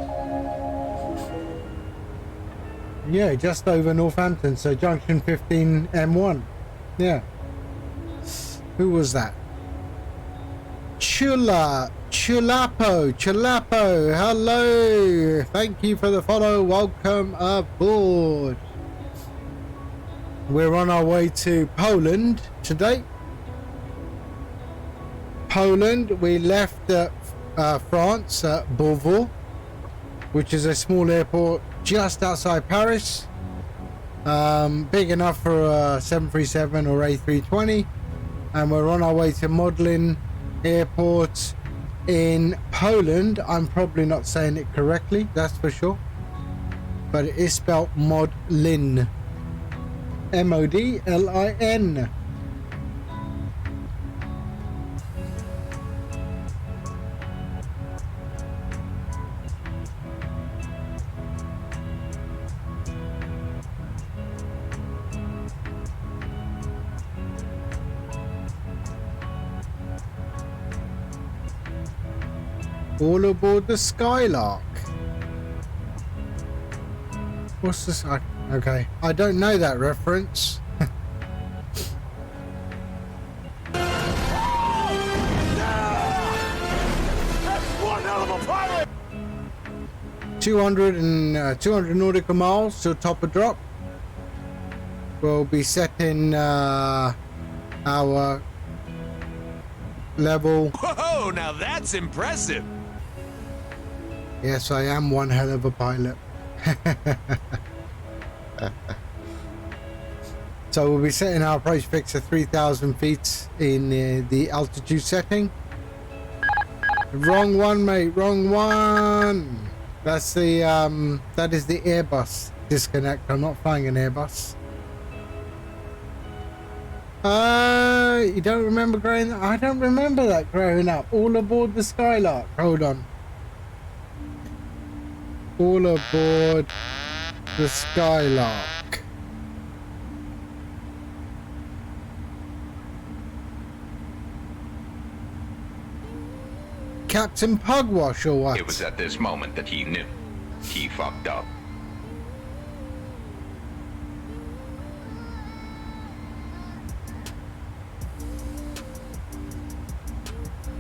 Yeah, just over Northampton, so junction 15 M1. Yeah. Who was that? Chulapo, hello. Thank you for the follow. Welcome aboard. We're on our way to Poland today. Poland, we left France at Beauvais, which is a small airport just outside Paris. Big enough for a 737 or A320. And we're on our way to Modlin Airport in Poland. I'm probably not saying it correctly, that's for sure. But it is spelled Modlin. M-O-D-L-I-N. All aboard the Skylark. What's this? Okay, I don't know that reference. 200 nautical miles to top of drop. We'll be setting our level. Whoa, now that's impressive. Yes, I am one hell of a pilot. So we'll be setting our approach fix at 3,000 feet in the altitude setting. Wrong one, mate. Wrong one. That's the that is the Airbus disconnect. I'm not flying an Airbus. You don't remember growing up? I don't remember that growing up. All aboard the Skylark. Hold on. All aboard the Skylark. Captain Pugwash or what? It was at this moment that he knew. He fucked up.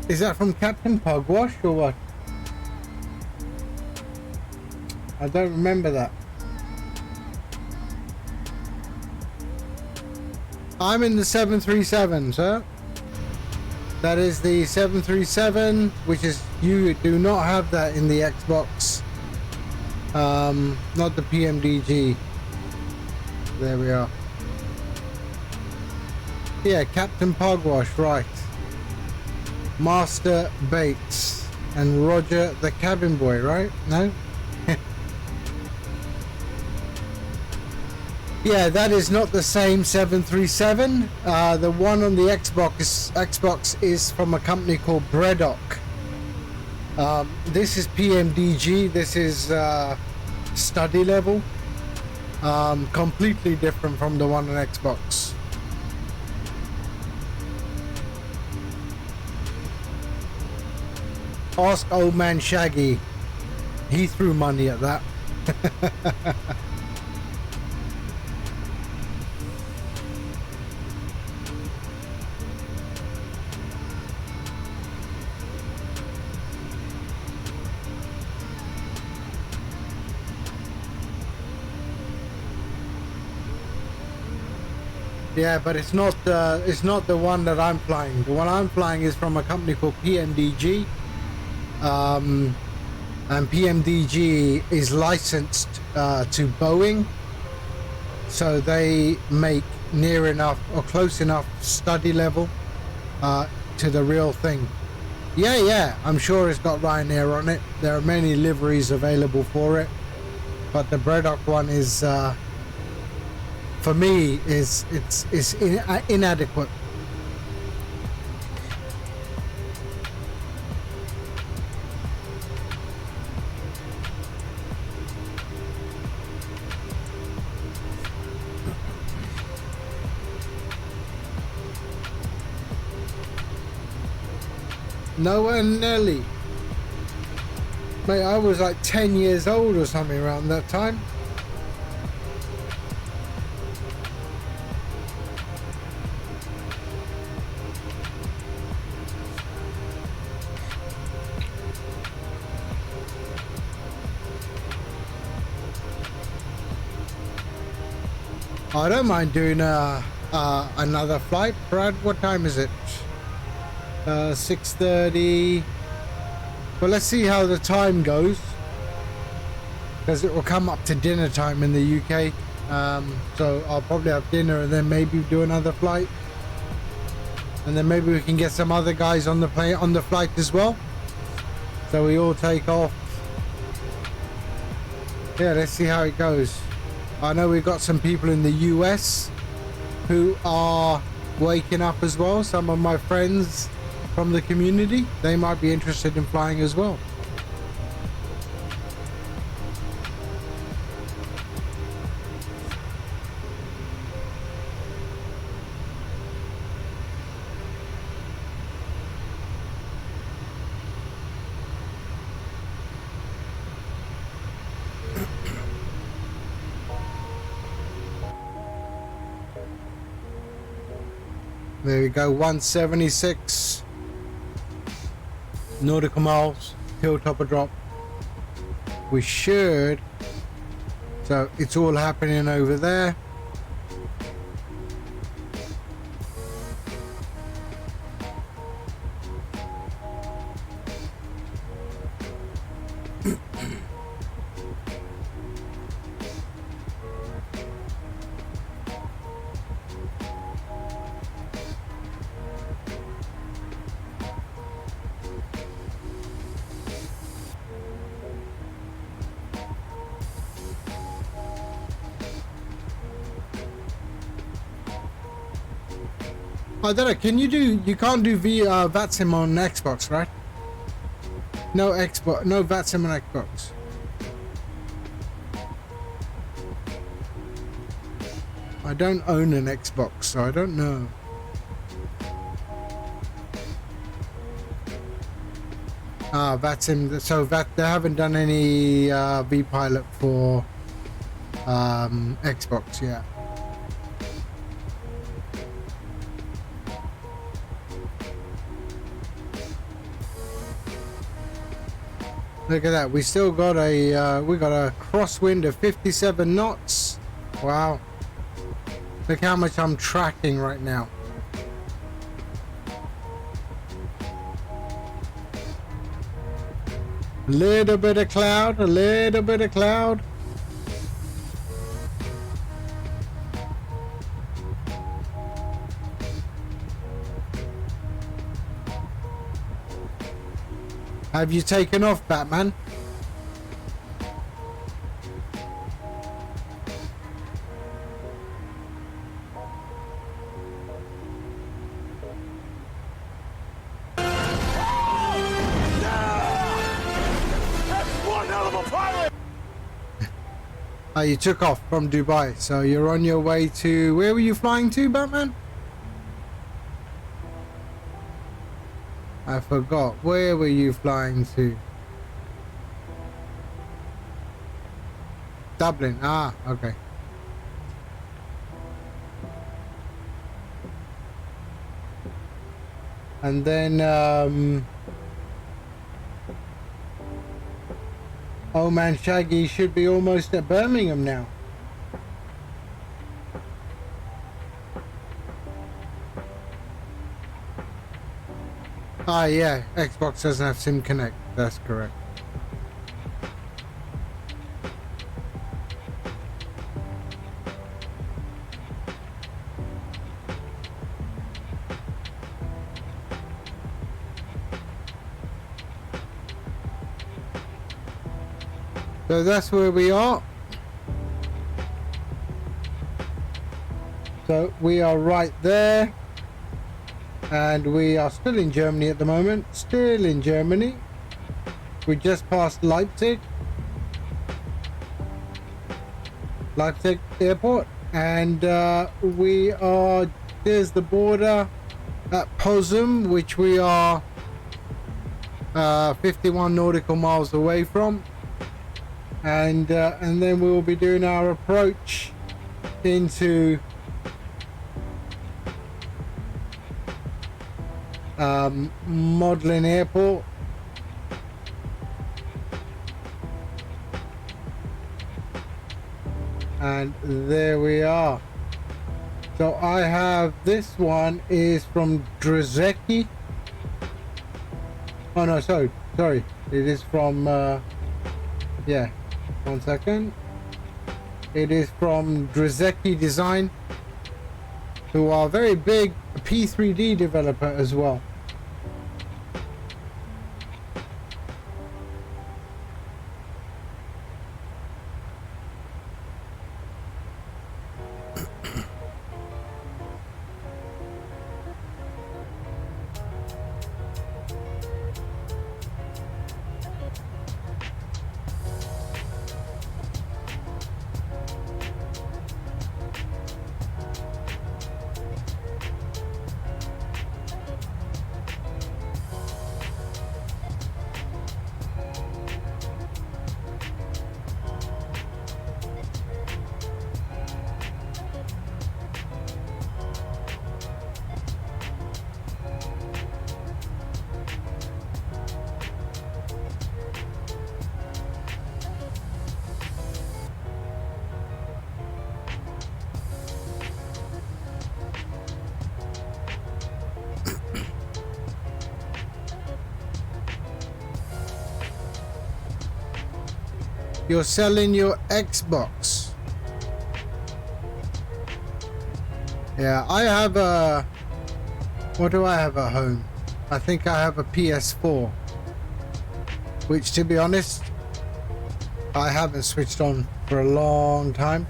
Is that from Captain Pugwash or what? I don't remember that. I'm in the 737, sir. That is the 737, which is, you do not have that in the Xbox. Not the PMDG. There we are. Yeah, Captain Pugwash, right. Master Bates and Roger the cabin boy, right? No? Yeah, that is not the same 737. The one on the Xbox is from a company called Bredok. This is PMDG. This is study level. Completely different from the one on Xbox. Ask old man Shaggy. He threw money at that. Yeah, but it's not the one that I'm flying. The one I'm flying is from a company called PMDG. And PMDG is licensed to Boeing, so they make near enough or close enough study level to the real thing. Yeah, I'm sure it's got Ryanair on it. There are many liveries available for it, but the Bredok one is for me is inadequate. Noah and Nelly. Mate, I was like 10 years old or something around that time. I don't mind doing another flight. Brad, what time is it? 6:30. Well, let's see how the time goes, because it will come up to dinner time in the UK. So I'll probably have dinner and then maybe do another flight, and then maybe we can get some other guys on the plane on the flight as well, so we all take off. Yeah, let's see how it goes. I know we've got some people in the US who are waking up as well. Some of my friends from the community, they might be interested in flying as well. There we go, 176 nautical miles till top of drop. We should, so it's all happening over there. I don't know, can you do, you can't do VATSIM on Xbox, right? No Xbox, no VATSIM on Xbox. I don't own an Xbox, so I don't know. VATSIM, so they haven't done any vPilot for Xbox yet. Look at that, we still got a crosswind of 57 knots. Wow. Look how much I'm tracking right now. A little bit of cloud, a little bit of cloud. Have you taken off, Batman? Oh, you took off from Dubai, so you're on your way to... Where were you flying to, Batman? I forgot. Where were you flying to? Dublin. Ah, okay. And then, oh man, Shaggy should be almost at Birmingham now. Ah, yeah, Xbox doesn't have SIM Connect. That's correct. So that's where we are. So we are right there. And we are still in Germany at the moment. Still in Germany. We just passed Leipzig. Leipzig airport. And we are... There's the border at Potsdam, which we are 51 nautical miles away from. And then we will be doing our approach into Modlin Airport. And there we are. So I have, this one is from Drzecki. Oh no, sorry. It is from, yeah, 1 second. It is from Drzecki Design, who are a very big P3D developer as well. You're selling your Xbox. Yeah, I have a... What do I have at home? I think I have a PS4. Which, to be honest, I haven't switched on for a long time.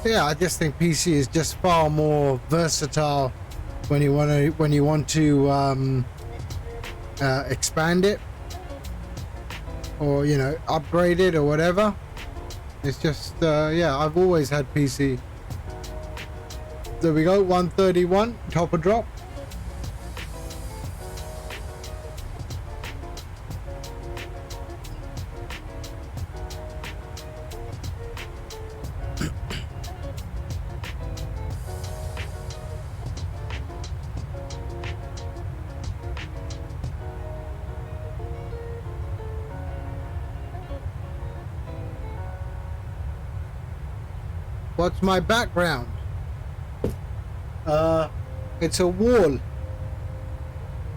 Yeah, I just think PC is just far more versatile when you want to expand it, or upgrade it or whatever. It's just yeah, I've always had PC. There we go, 131 top of drop. What's my background? It's a wall.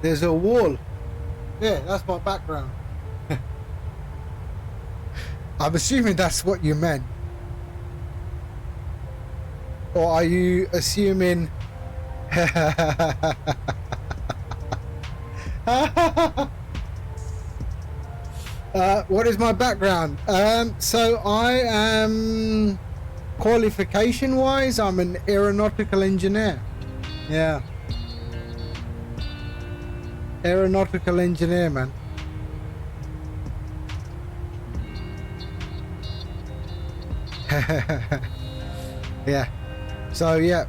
There's a wall. Yeah, that's my background. I'm assuming that's what you meant. Or are you assuming... what is my background? So I am... Qualification wise, I'm an aeronautical engineer. Yeah. Aeronautical engineer, man. Yeah. So yeah,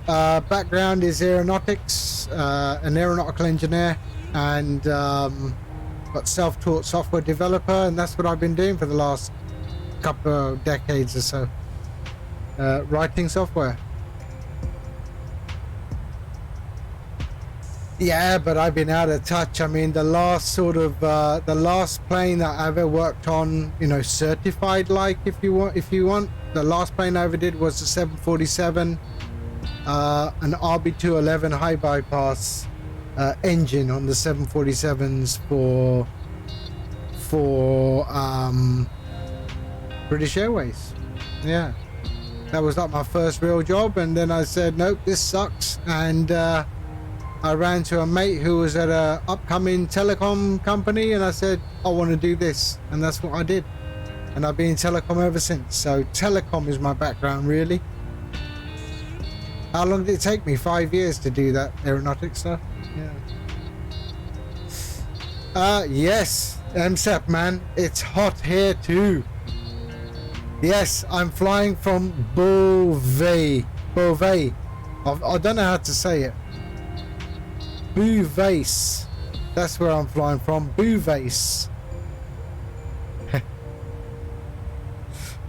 background is aeronautics, an aeronautical engineer, and got self-taught software developer, and that's what I've been doing for the last couple of decades or so. Writing software. Yeah, but I've been out of touch. I mean, the last sort of the last plane that I ever worked on, certified, like, if you want, the last plane I ever did was the 747, an RB211 high bypass engine on the 747s for British Airways. Yeah. That was like my first real job, and then I said, nope, this sucks, and I ran to a mate who was at a upcoming telecom company, and I said, I want to do this, and that's what I did, and I've been in telecom ever since. So telecom is my background, really. How long did it take me? 5 years to do that aeronautic stuff. Yeah. Yes, MSFS, man, it's hot here too. Yes, I'm flying from Beauvais. Beauvais. I don't know how to say it. Beauvais. That's where I'm flying from. Beauvais.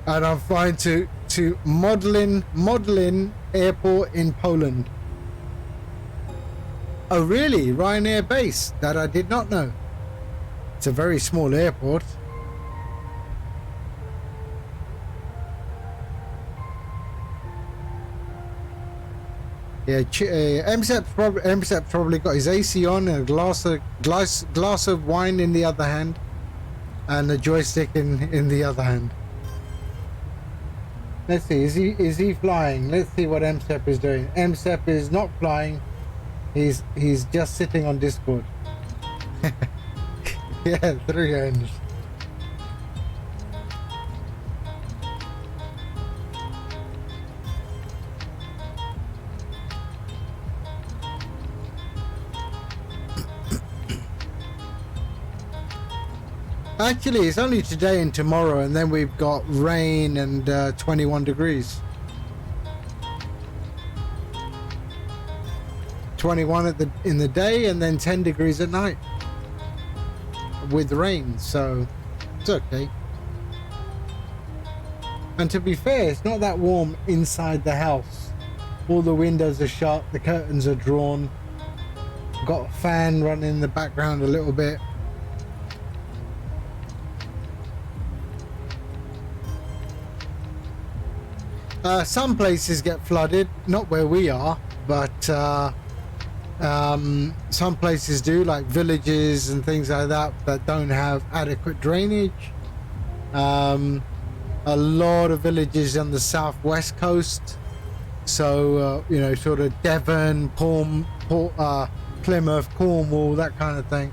And I'm flying to Modlin Airport in Poland. Oh, really? Ryanair base? That I did not know. It's a very small airport. Yeah, MSF's probably got his AC on and a glass of wine in the other hand, and a joystick in the other hand. Let's see, is he flying? Let's see what MSF is doing. MSF is not flying. He's just sitting on Discord. Yeah, 3 ends. Actually, it's only today and tomorrow, and then we've got rain and 21 degrees. 21 in the day, and then 10 degrees at night with rain, so it's okay. And to be fair, it's not that warm inside the house. All the windows are shut, the curtains are drawn. Got a fan running in the background a little bit. Some places get flooded, not where we are, but some places do, like villages and things like that don't have adequate drainage. A lot of villages on the southwest coast, so you know, sort of Devon, Plymouth, Cornwall, that kind of thing.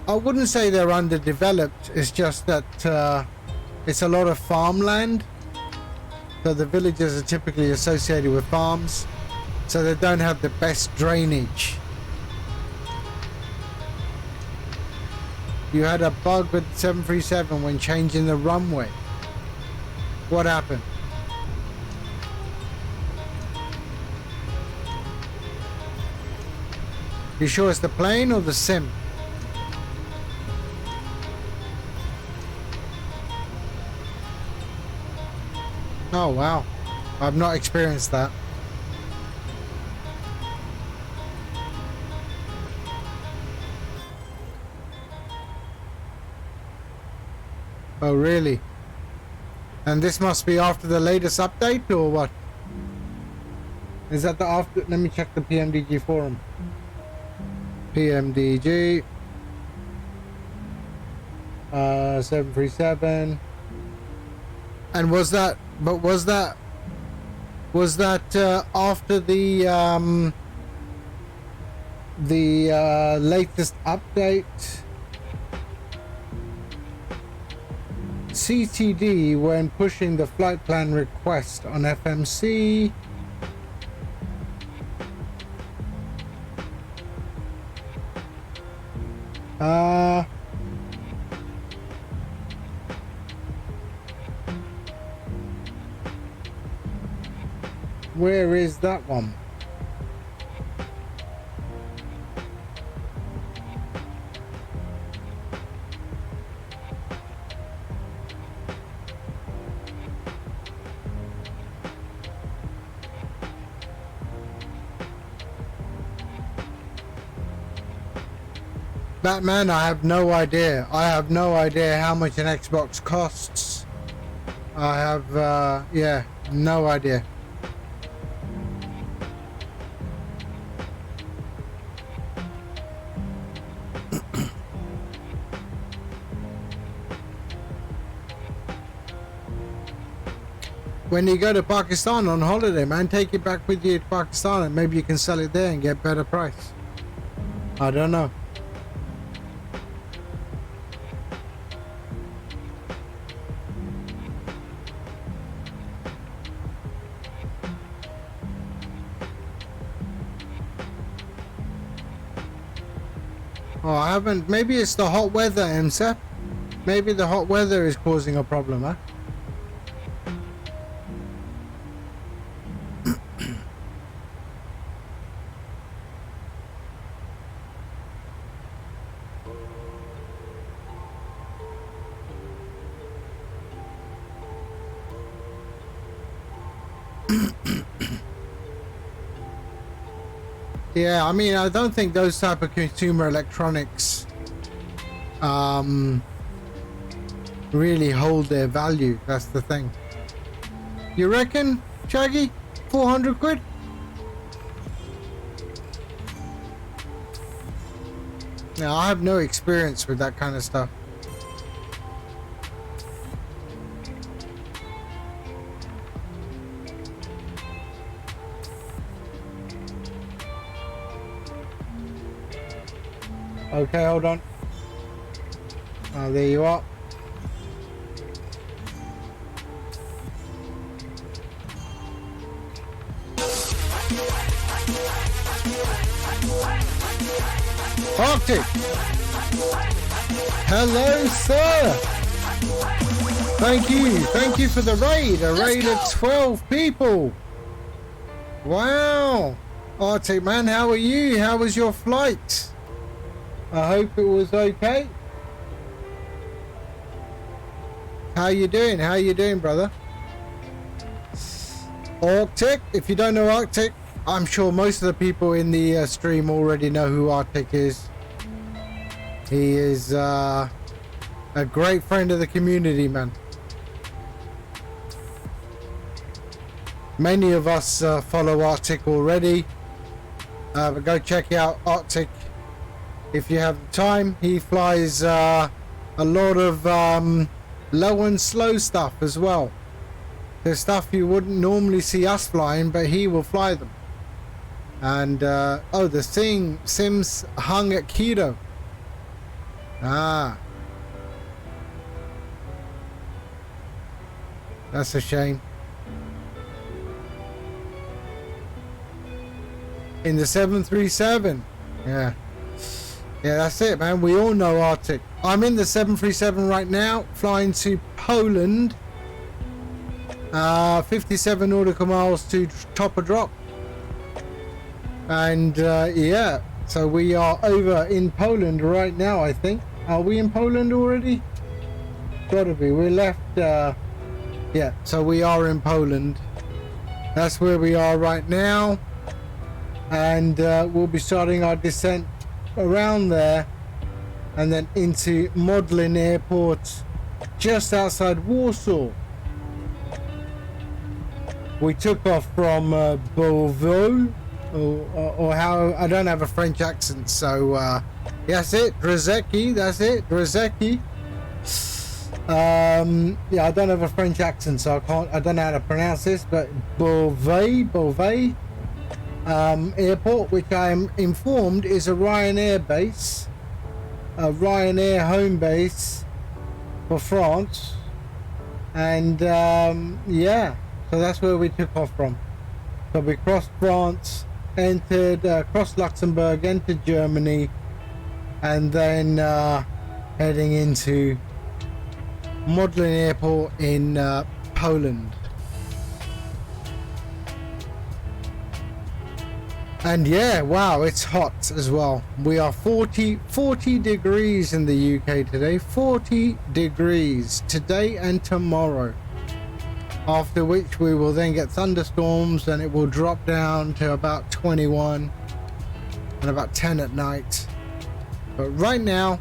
I wouldn't say they're underdeveloped, it's just that it's a lot of farmland. So the villages are typically associated with farms, so they don't have the best drainage. You had a bug with 737 when changing the runway. What happened? You sure it's the plane or the sim? Oh wow, I've not experienced that. Oh really? And this must be after the latest update or what? Is that the after? Let me check the PMDG forum. PMDG 737. And was that after the latest update? CTD when pushing the flight plan request on FMC. Where is that one? Batman, I have no idea. I have no idea how much an Xbox costs. I have, yeah, no idea. When you go to Pakistan on holiday, man, take it back with you to Pakistan and maybe you can sell it there and get better price. I don't know. Oh, I haven't. Maybe it's the hot weather, MSF. Maybe the hot weather is causing a problem, huh? Yeah, I mean, I don't think those type of consumer electronics really hold their value. That's the thing. You reckon, Shaggy? 400 quid? Now, I have no experience with that kind of stuff. Okay, hold on. Oh, there you are. Arctic! Hello, sir! Thank you for the raid. A raid of 12 people. Wow! Arctic man, how are you? How was your flight? I hope it was okay. How you doing? How you doing, brother? Arctic, if you don't know Arctic, I'm sure most of the people in the stream already know who Arctic is. He is a great friend of the community, man. Many of us follow Arctic already, but go check out Arctic if you have time. He flies a lot of low and slow stuff as well. There's stuff you wouldn't normally see us flying, but he will fly them. And oh, the thing Sims hung at Keto. Ah, that's a shame. In the 737, yeah, that's it, man. We all know Arctic. I'm in the 737 right now, flying to Poland. 57 nautical miles to top a drop. And yeah, so we are over in Poland right now, I think. Are we in Poland already? Gotta be. We left, yeah, so we are in Poland. That's where we are right now. And we'll be starting our descent around there and then into Modlin Airport just outside Warsaw. We took off from Beauvais, or how, I don't have a French accent, so that's it, Drzecki, that's it, Drzecki. Yeah, I don't have a French accent, so I don't know how to pronounce this, but Beauvais airport, which I am informed is a Ryanair base, a Ryanair home base for France, and yeah, so that's where we took off from. So we crossed France, entered, crossed Luxembourg, entered Germany, and then heading into Modlin Airport in Poland. And yeah, wow, it's hot as well. We are 40 degrees in the UK today. 40 degrees today and tomorrow. After which we will then get thunderstorms and it will drop down to about 21 and about 10 at night. But right now,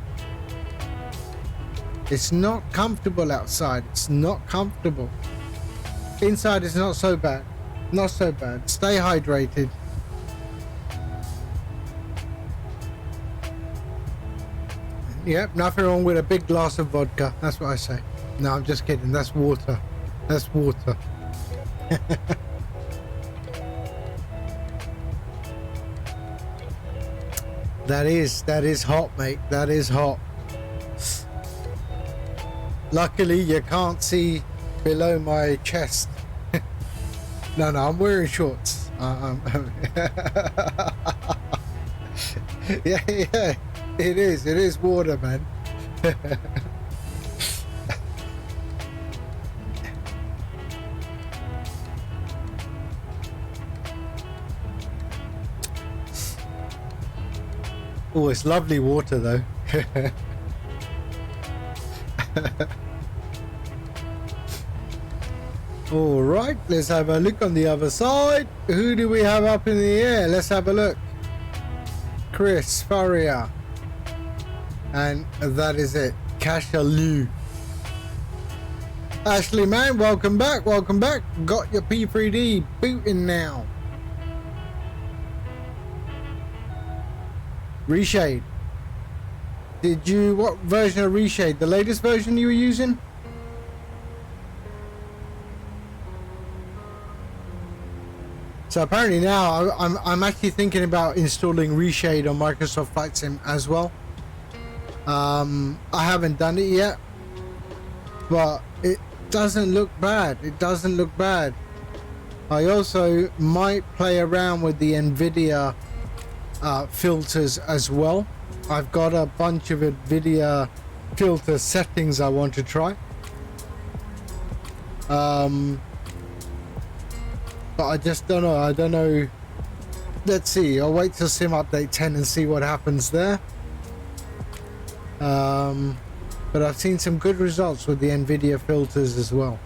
it's not comfortable outside. It's not comfortable. Inside is not so bad. Not so bad. Stay hydrated. Yep, nothing wrong with a big glass of vodka. That's what I say. No, I'm just kidding. That's water. That's water. That is hot, mate. That is hot. Luckily, you can't see below my chest. No, I'm wearing shorts. Yeah, it is water, man. Oh, it's lovely water though. All right, let's have a look on the other side. Who do we have up in the air? Let's have a look. Chris Faria. And that is it. Cashaloo. Ashley, man, welcome back. Welcome back. Got your P3D booting now. Reshade. Did you, what version of Reshade? The latest version you were using? So apparently now I'm actually thinking about installing Reshade on Microsoft Flight Sim as well. I haven't done it yet, but it doesn't look bad. It doesn't look bad. I also might play around with the NVIDIA filters as well. I've got a bunch of NVIDIA filter settings I want to try. But I just don't know. I don't know. Let's see. I'll wait till Sim Update 10 and see what happens there. But I've seen some good results with the NVIDIA filters as well.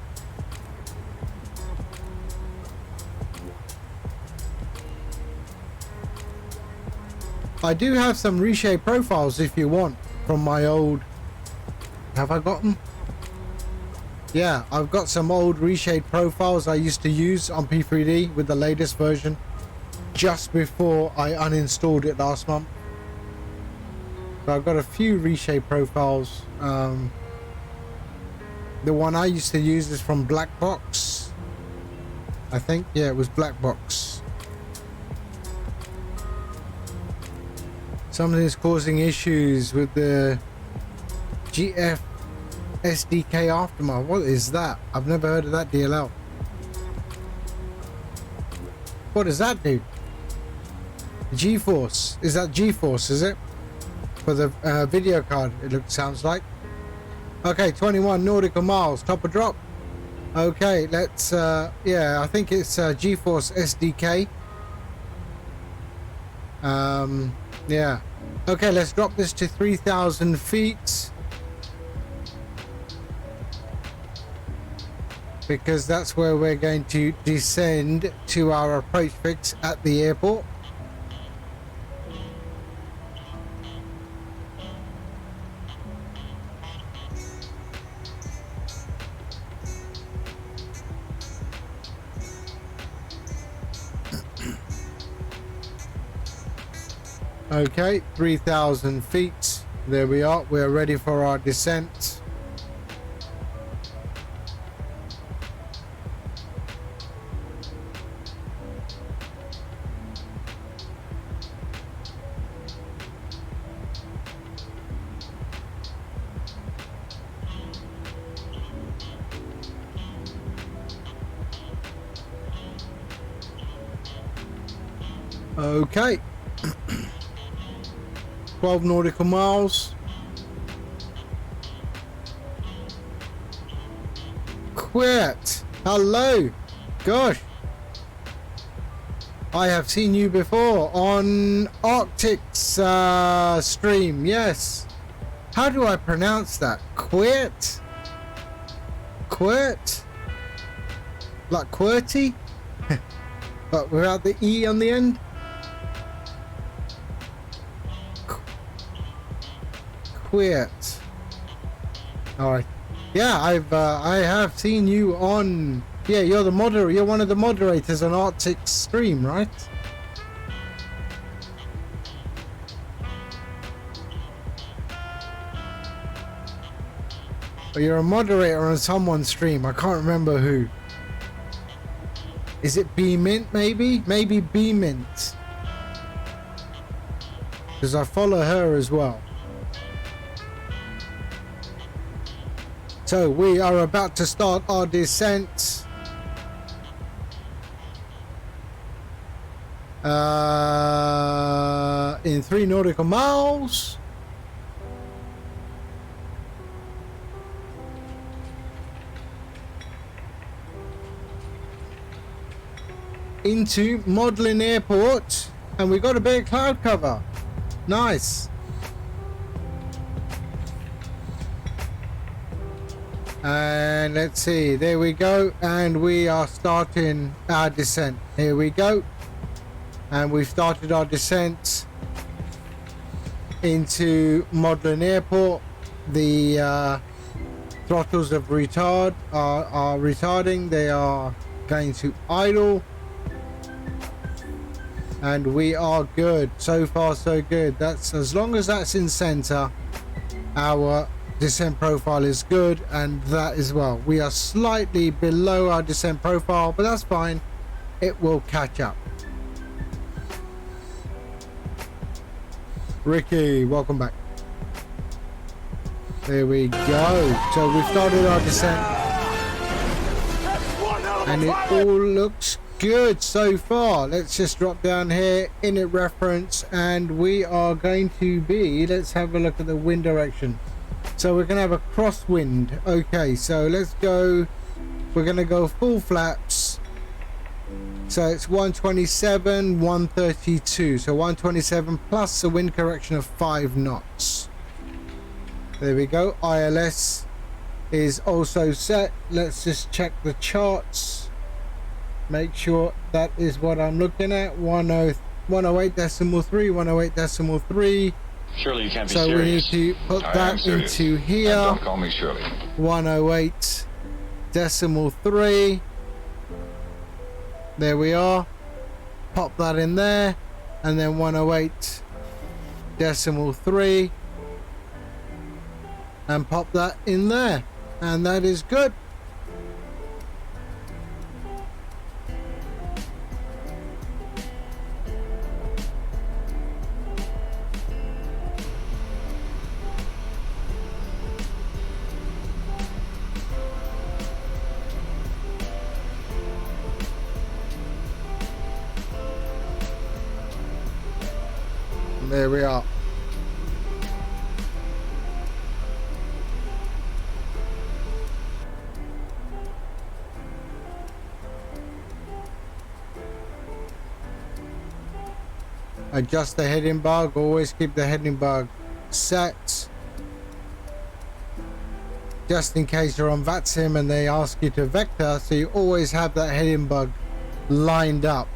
I do have some Reshade profiles if you want from my old... Have I got them? Yeah, I've got some old Reshade profiles I used to use on P3D with the latest version just before I uninstalled it last month. So I've got a few Reshade profiles. The one I used to use is from Blackbox. I think, yeah, it was Blackbox. Something is causing issues with the GF SDK Aftermath. What is that? I've never heard of that DLL. What does that do? GeForce. Is that GeForce, is it? For the video card, it sounds like. Okay, 21 nautical miles. Top of drop. Okay, let's... yeah, I think it's GeForce SDK. Yeah. Okay, let's drop this to 3,000 feet. Because that's where we're going to descend to our approach fix at the airport. Okay, 3,000 feet. There we are. We're ready for our descent. Okay. 12 nautical miles. Quit. Hello. Gosh. I have seen you before on Arctic's stream. Yes. How do I pronounce that? Quit? Quit? Like QWERTY? But without the E on the end? Quit. All right. Yeah, I have seen you on. Yeah, you're the moderator. You're one of the moderators on Arctic's stream, right? But you're a moderator on someone's stream. I can't remember who. Is it B-Mint, maybe? Maybe B-Mint. Because I follow her as well. So we are about to start our descent. In 3 nautical miles. Into Modlin Airport, and we got a bit of cloud cover. Nice. And let's see, there we go, and we are starting our descent. Here we go, and we've started our descent into Modlin Airport. The throttles of retard are retarding. They are going to idle, and we are good. So far so good. That's as long as that's in center, our descent profile is good, and that as well. We are slightly below our descent profile, but that's fine, it will catch up. Ricky, welcome back. There we go. So we've started our descent, and it all looks good so far. Let's just drop down here, init reference, and we are going to be, let's have a look at the wind direction. So we're gonna have a crosswind. Okay, so let's go, we're gonna go full flaps. So it's 127, 132. So 127 plus a wind correction of 5 knots. There we go. ILS is also set. Let's just check the charts. Make sure that is what I'm looking at. 108.3, 108.3. Surely you can't be so serious. We need to put that into here. And don't call me Shirley. 108.3. There we are. Pop that in there, and then 108.3, and pop that in there, and that is good. There we are. Adjust the heading bug. Always keep the heading bug set, just in case you're on VATSIM and they ask you to vector, so you always have that heading bug lined up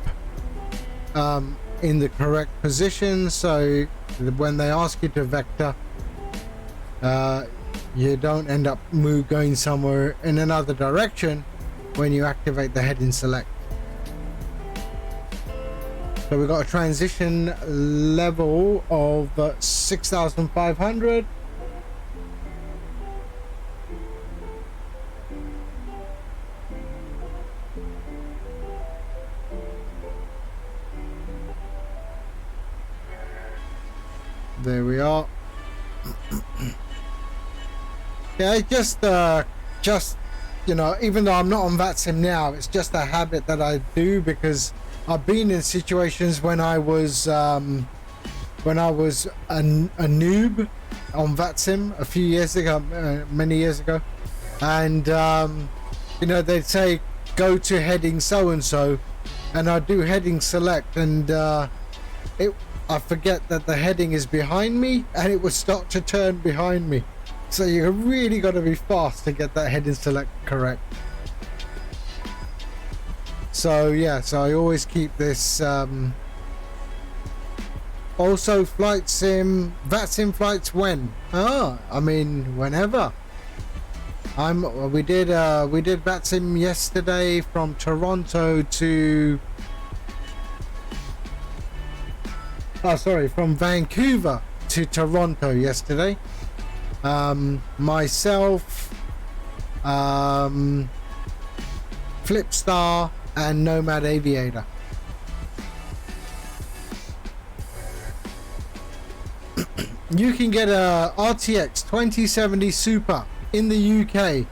in the correct position, so when they ask you to vector, you don't end up going somewhere in another direction when you activate the heading select. So we've got a transition level of 6,500. There we are. Yeah, just you know, even though I'm not on VATSIM now, it's just a habit that I do, because I've been in situations when I was a noob on VATSIM a few years ago, many years ago, and you know, they'd say go to heading so and so, and I do heading select, and I forget that the heading is behind me, and it would start to turn behind me. So you really got to be fast to get that heading select correct. So yeah, so I always keep this. Also, flight sim, VATSIM flights when? I mean, whenever. We did VATSIM yesterday from Toronto to. From Vancouver to Toronto yesterday. Myself, Flipstar, and Nomad Aviator. You can get a RTX 2070 Super in the UK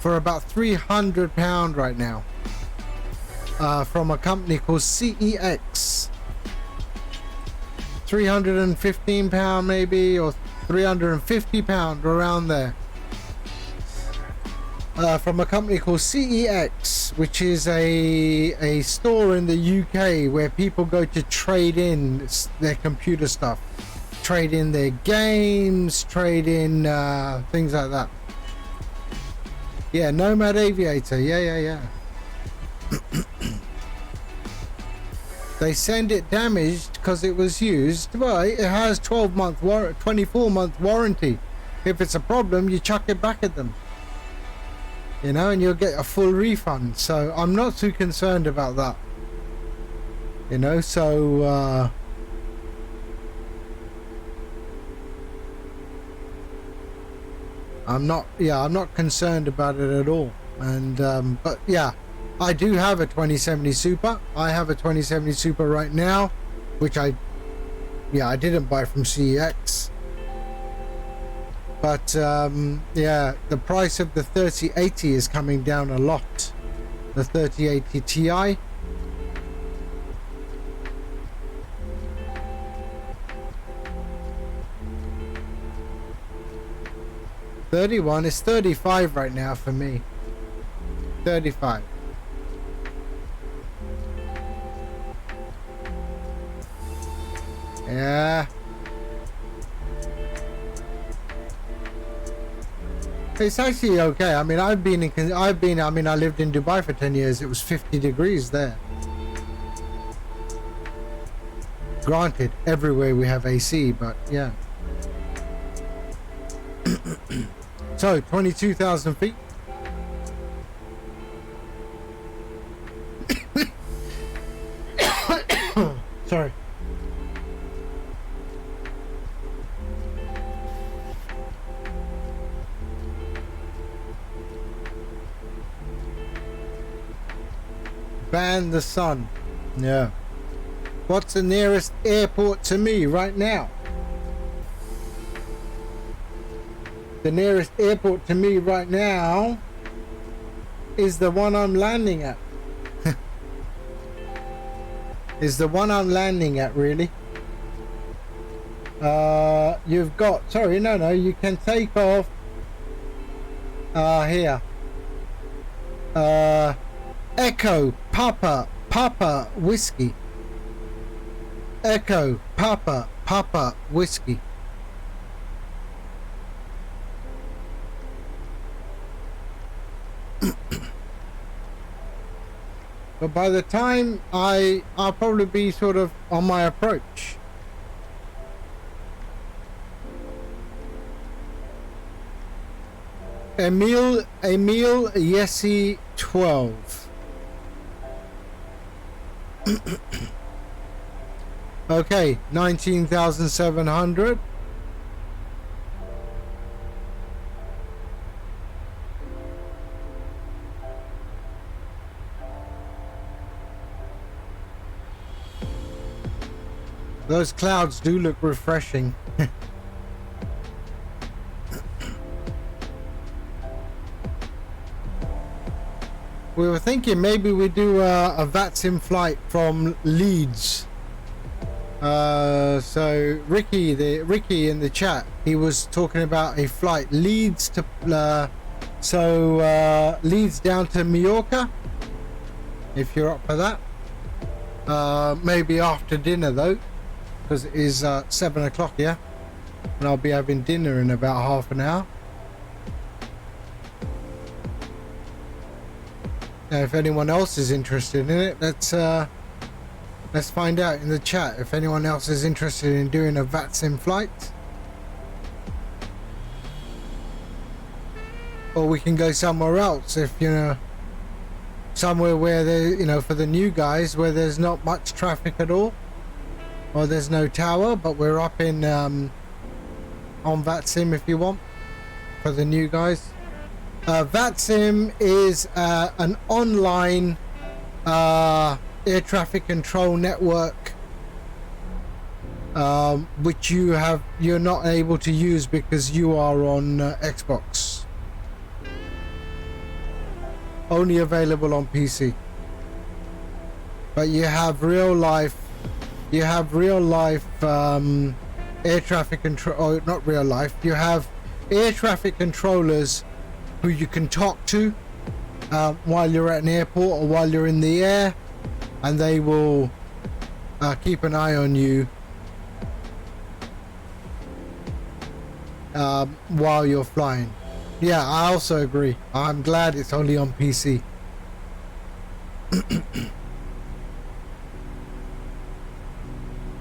for about £300 right now, from a company called CEX. £315 maybe, or £350, around there, from a company called CEX, which is a store in the UK where people go to trade in their computer stuff, trade in their games, trade in things like that. Yeah, Nomad Aviator. Yeah. They send it damaged because it was used. Well, it has 24-month warranty. If it's a problem, you chuck it back at them. You know, and you'll get a full refund. So I'm not too concerned about that. You know, so I'm not concerned about it at all. And but yeah, I do have a 2070 Super. I have a 2070 Super right now, which I didn't buy from CEX. But yeah, the price of the 3080 is coming down a lot. The 3080 Ti. $31 is $35 right now for me. $35. Yeah. It's actually okay. I mean, I lived in Dubai for 10 years. It was 50 degrees there. Granted, everywhere we have AC, but yeah. So, 22,000 feet. Sorry. Ban the sun. Yeah. What's the nearest airport to me right now? The nearest airport to me right now is the one I'm landing at. Is the one I'm landing at, really? You've got... Sorry, no. You can take off... here. Echo, Papa, Whiskey. Echo, Papa, Whiskey. But by the time I'll probably be sort of on my approach. Emil Yessi 12. Okay, 19,700. Those clouds do look refreshing. We were thinking maybe we do a VATSIM flight from Leeds. So Ricky in the chat, he was talking about a flight Leeds to Leeds down to Mallorca. If you're up for that, maybe after dinner though, because it is 7 o'clock here, and I'll be having dinner in about half an hour. Now, if anyone else is interested in it, let's find out in the chat if anyone else is interested in doing a VATSIM flight. Or we can go somewhere else, if you know, somewhere where there, you know, for the new guys where there's not much traffic at all, or there's no tower, but we're up in on VATSIM if you want, for the new guys. VATSIM is an online air traffic control network, which you're not able to use because you are on Xbox. Only available on PC. But you have real life air traffic control. Oh, not real life. You have air traffic controllers who you can talk to while you're at an airport or while you're in the air, and they will keep an eye on you while you're flying. Yeah, I also agree. I'm glad it's only on PC.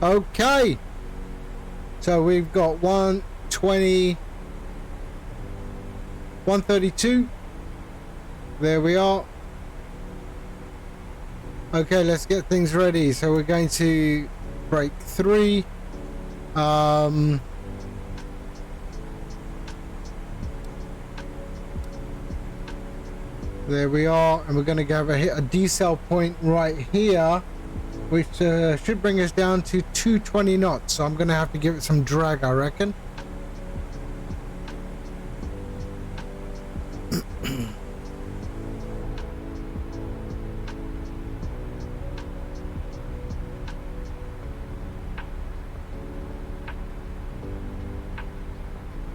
Okay. So we've got 120, 132. There we are. Okay, let's get things ready. So we're going to break 3. There we are, and we're going to hit a decel point right here, which should bring us down to 220 knots. So I'm going to have to give it some drag, I reckon.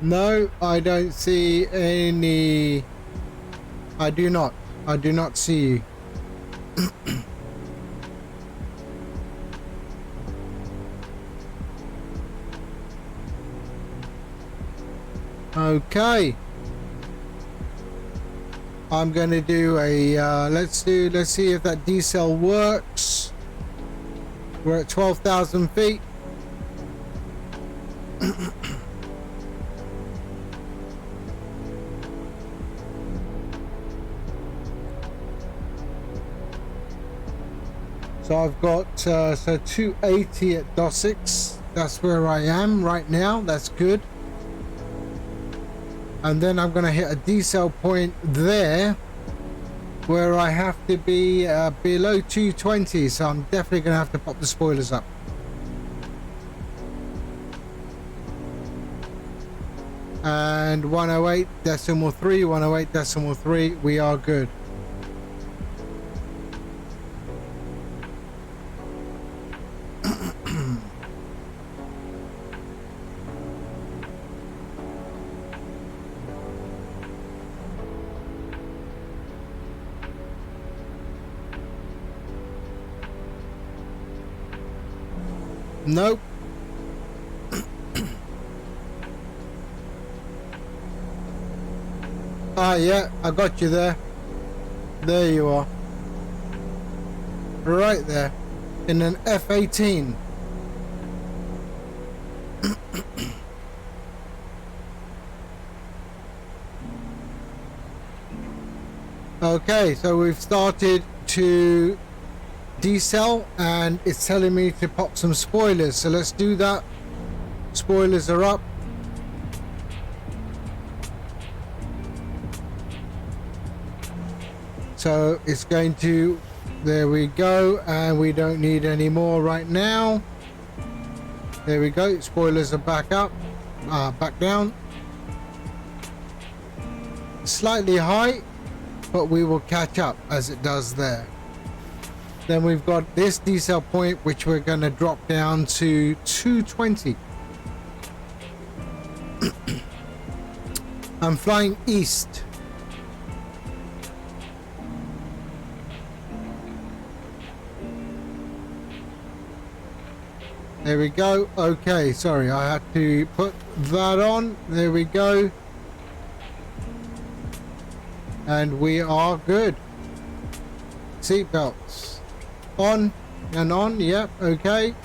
No, I don't see any. I do not see you. Okay. I'm going to do a let's see if that decel works. We're at 12,000 feet. So I've got so 280 at DOS6. That's where I am right now. That's good. And then I'm going to hit a decel point there where I have to be below 220. So I'm definitely going to have to pop the spoilers up. And 108.3, 108.3. We are good. Nope. Ah, yeah, I got you there. There you are. Right there. In an F-18. Okay, so we've started to decel and it's telling me to pop some spoilers, so let's do that. Spoilers are up. So it's going to, there we go, and we don't need any more right now. There we go, spoilers are back up, back down. Slightly high, but we will catch up as it does there. Then we've got this decel point, which we're going to drop down to 220. I'm flying east. There we go. Okay, sorry, I had to put that on. There we go. And we are good. Seatbelts. On and on, yep, okay.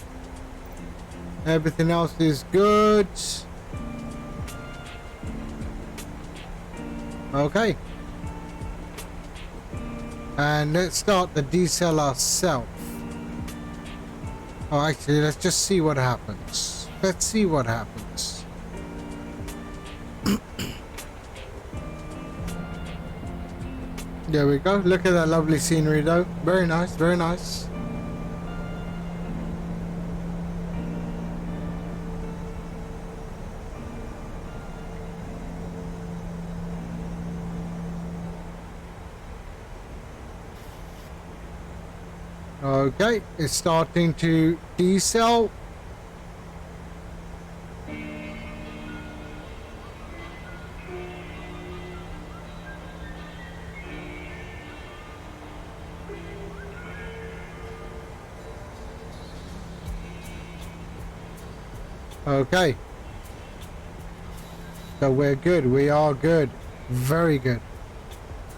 Everything else is good. Okay. And let's start the decel ourselves. Oh, actually, let's just see what happens. Let's see what happens. There we go. Look at that lovely scenery though. Very nice, very nice. Okay, it's starting to decel. Okay. So we're good. We are good. Very good.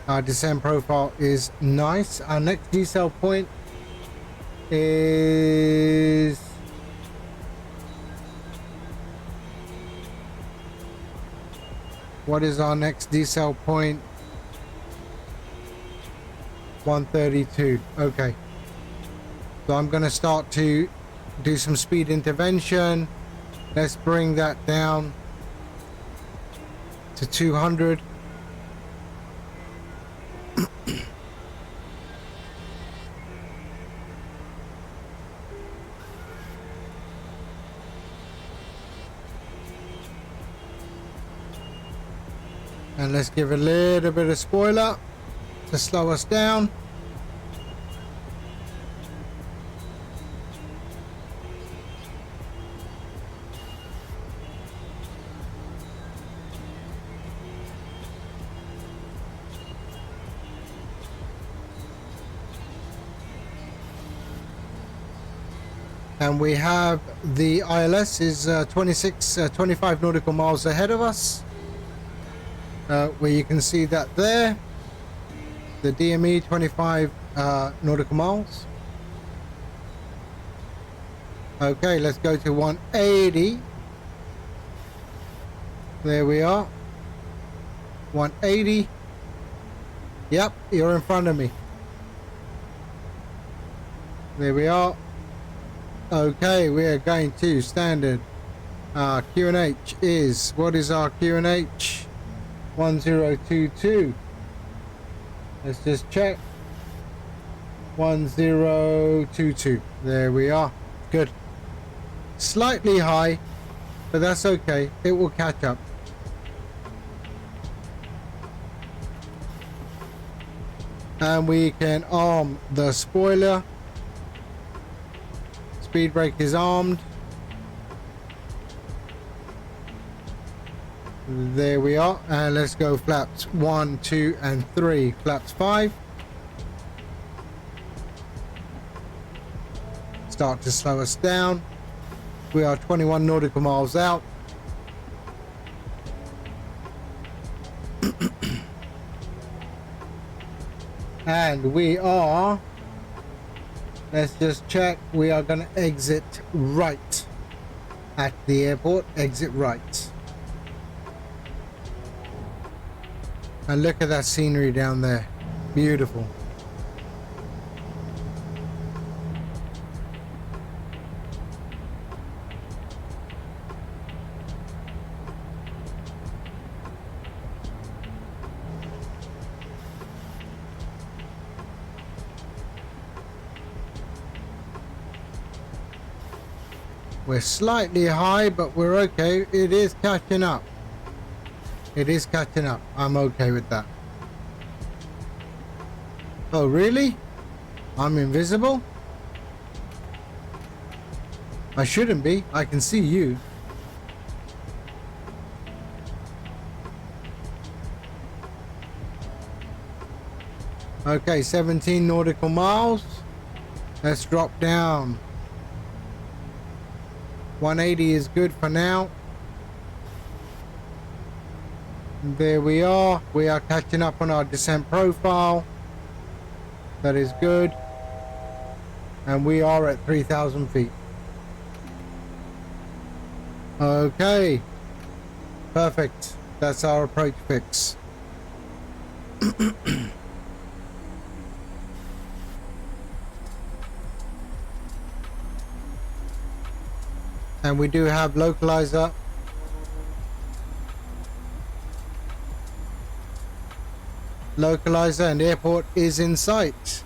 Our descent profile is nice. Our next decel point is what is our next decel point? 132. Okay, so I'm going to start to do some speed intervention. Let's bring that down to 200. And let's give a little bit of spoiler to slow us down. And we have the ILS is 25 nautical miles ahead of us. Where you can see that there, the DME 25 nautical miles. Okay, let's go to 180. There we are. 180. Yep, you're in front of me. There we are. Okay, we are going to standard. QNH is, what is our QNH? 1022. Let's just check. 1022. There we are. Good. Slightly high, but that's okay. It will catch up. And we can arm the spoiler. Speed brake is armed. There we are, and let's go flaps 1, 2, and 3. Flaps 5. Start to slow us down. We are 21 nautical miles out. And we are, let's just check, we are going to exit right at the airport. Exit right. And look at that scenery down there. Beautiful. We're slightly high, but we're okay. It is catching up. It is catching up. I'm okay with that. Oh, really? I'm invisible? I shouldn't be. I can see you. Okay, 17 nautical miles. Let's drop down. 180 is good for now. There we are. We are catching up on our descent profile. That is good. And we are at 3,000 feet. Okay. Perfect. That's our approach fix. And we do have localizer. Localizer and airport is in sight.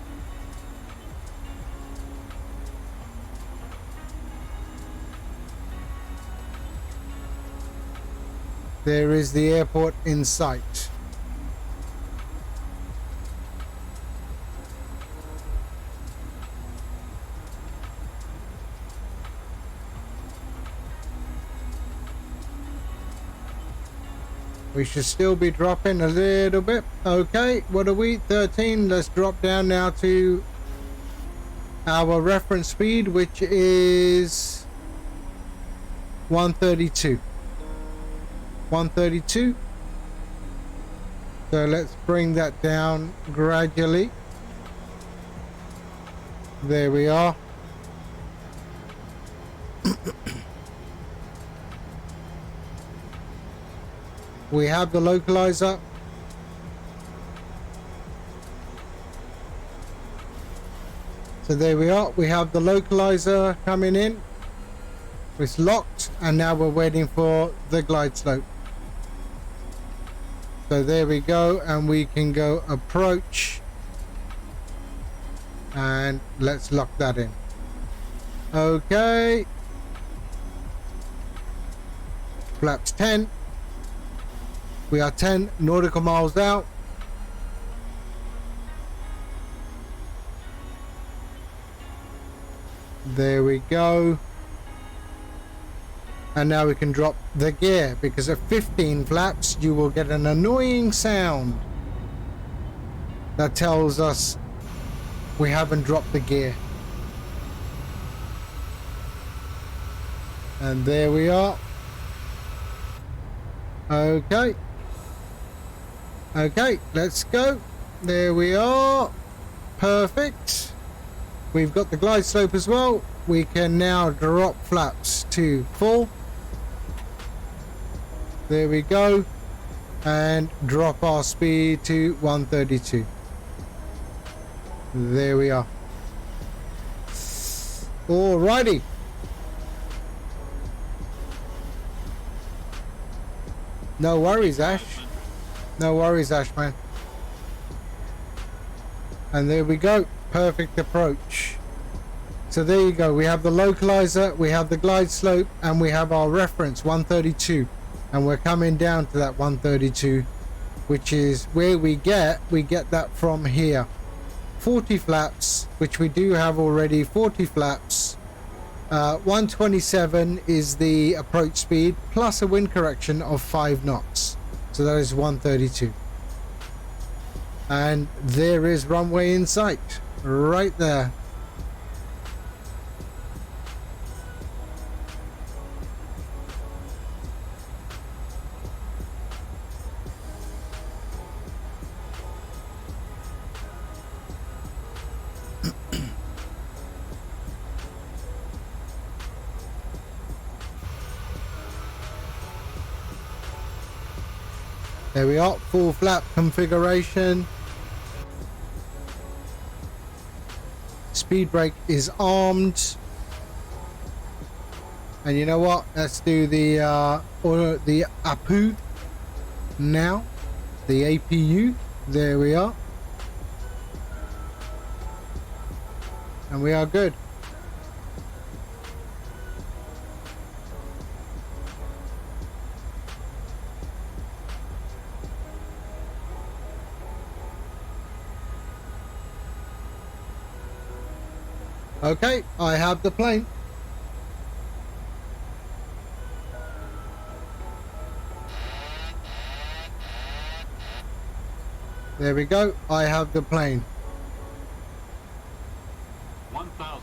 There is the airport in sight. We should still be dropping a little bit. Okay, what are we? 13. Let's drop down now to our reference speed, which is 132. 132. So let's bring that down gradually. There we are. We have the localizer. So there we are. We have the localizer coming in. It's locked, and now we're waiting for the glide slope. So there we go, and we can go approach, and let's lock that in. Okay. Flaps 10. We are 10 nautical miles out. There we go. And now we can drop the gear, because at 15 flaps you will get an annoying sound that tells us we haven't dropped the gear. And there we are. Okay. Okay, let's go. There we are. Perfect. We've got the glide slope as well. We can now drop flaps to full. There we go. And drop our speed to 132. There we are. Alrighty. No worries, Ash. No worries, Ash, man. And there we go. Perfect approach. So there you go. We have the localizer, we have the glide slope, and we have our reference 132. And we're coming down to that 132, which is where we get that from here. 40 flaps, which we do have already. 40 flaps. 127 is the approach speed, plus a wind correction of 5 knots. So that is 132. And there is runway in sight, right there. There we are, full flap configuration. Speed brake is armed. And you know what? Let's do the APU now. The APU. There we are. And we are good. Okay, I have the plane. There we go. I have the plane. 1,000.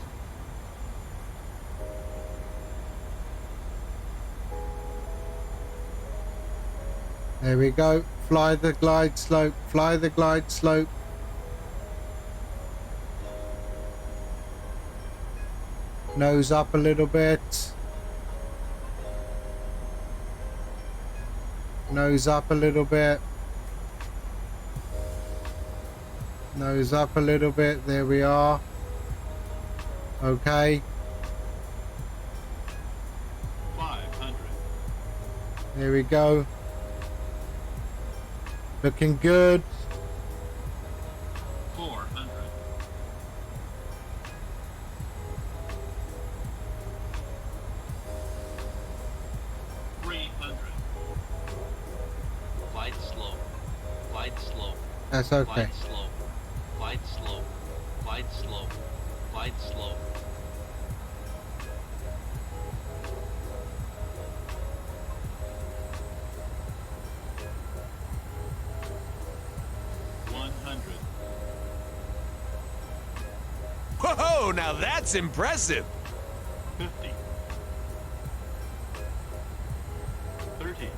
There we go. Fly the glide slope. Fly the glide slope. Nose up a little bit. Nose up a little bit. Nose up a little bit. There we are. Okay. 500. There we go. Looking good. 400. 300. Glide slope. Glide slope. That's okay. Glide slope. Glide slope. Glide slope. Glide slope. Whoa, now that's impressive. 50. 30.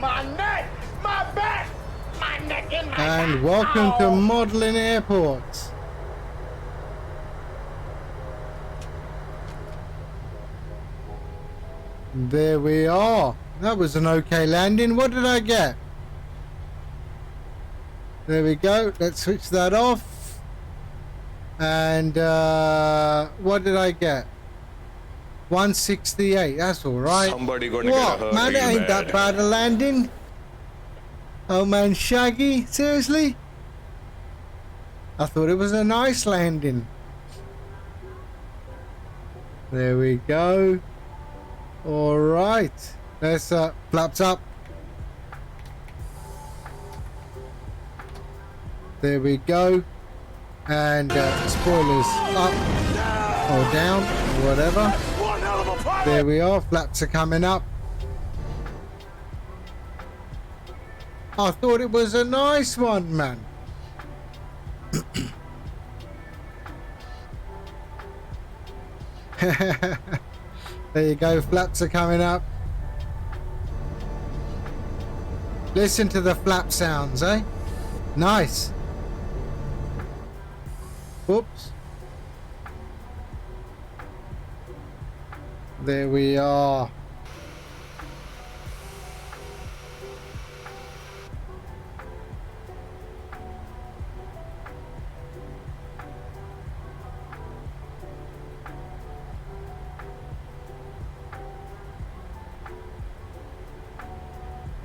my neck, my back, my neck and my And back. welcome to Ow. Modlin Airport. There we are. That was an okay landing. What did I get? There we go. Let's switch that off. And what did I get? 168. That's all right. Somebody gonna What, get hurt man? It real ain't that bad a landing. Oh man, Shaggy, seriously? I thought it was a nice landing. There we go. All right. Let's flaps up. There we go. And spoilers up or down, whatever. One hell of a pilot. There we are. Flaps are coming up. I thought it was a nice one, man. There you go. Flaps are coming up. Listen to the flap sounds, eh? Nice. Whoops. There we are.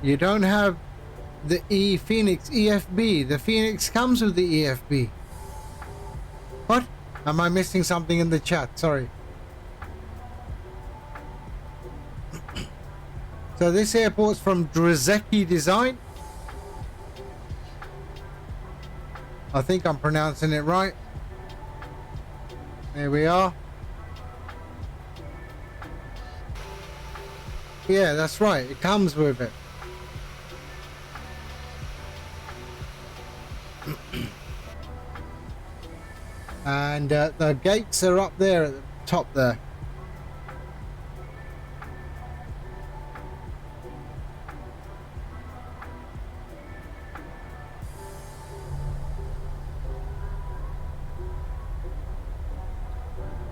You don't have the Phoenix EFB. The Phoenix comes with the EFB. What? Am I missing something in the chat? Sorry. So this airport's from Drzecki Design. I think I'm pronouncing it right. There we are. Yeah, that's right. It comes with it. And the gates are up there at the top there.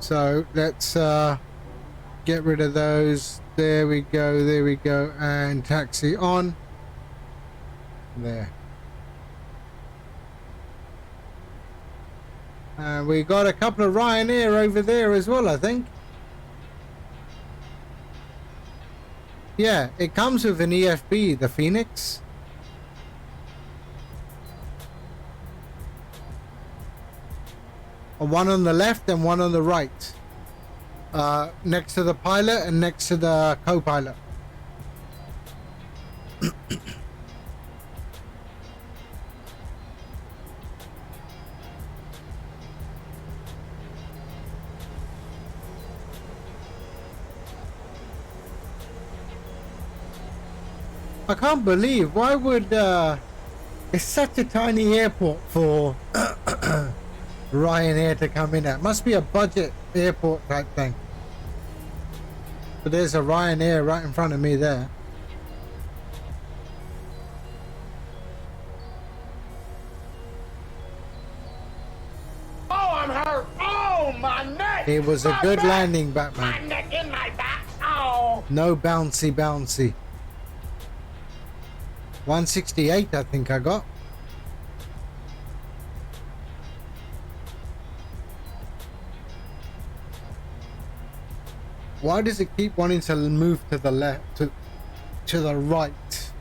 So let's get rid of those. There we go, and taxi on. There. And we got a couple of Ryanair over there as well, I think. Yeah, it comes with an EFB, the Phoenix. One on the left and one on the right. Next to the pilot and next to the co-pilot. I can't believe, why would it's such a tiny airport for Ryanair to come in at. Must be a budget airport type thing. But there's a Ryanair right in front of me there. Oh, I'm hurt. Oh, my neck. It was a my good back, landing, My Batman. neck and my back. Oh. No bouncy. 168 I think I got. Why does it keep wanting to move to the left, to the right?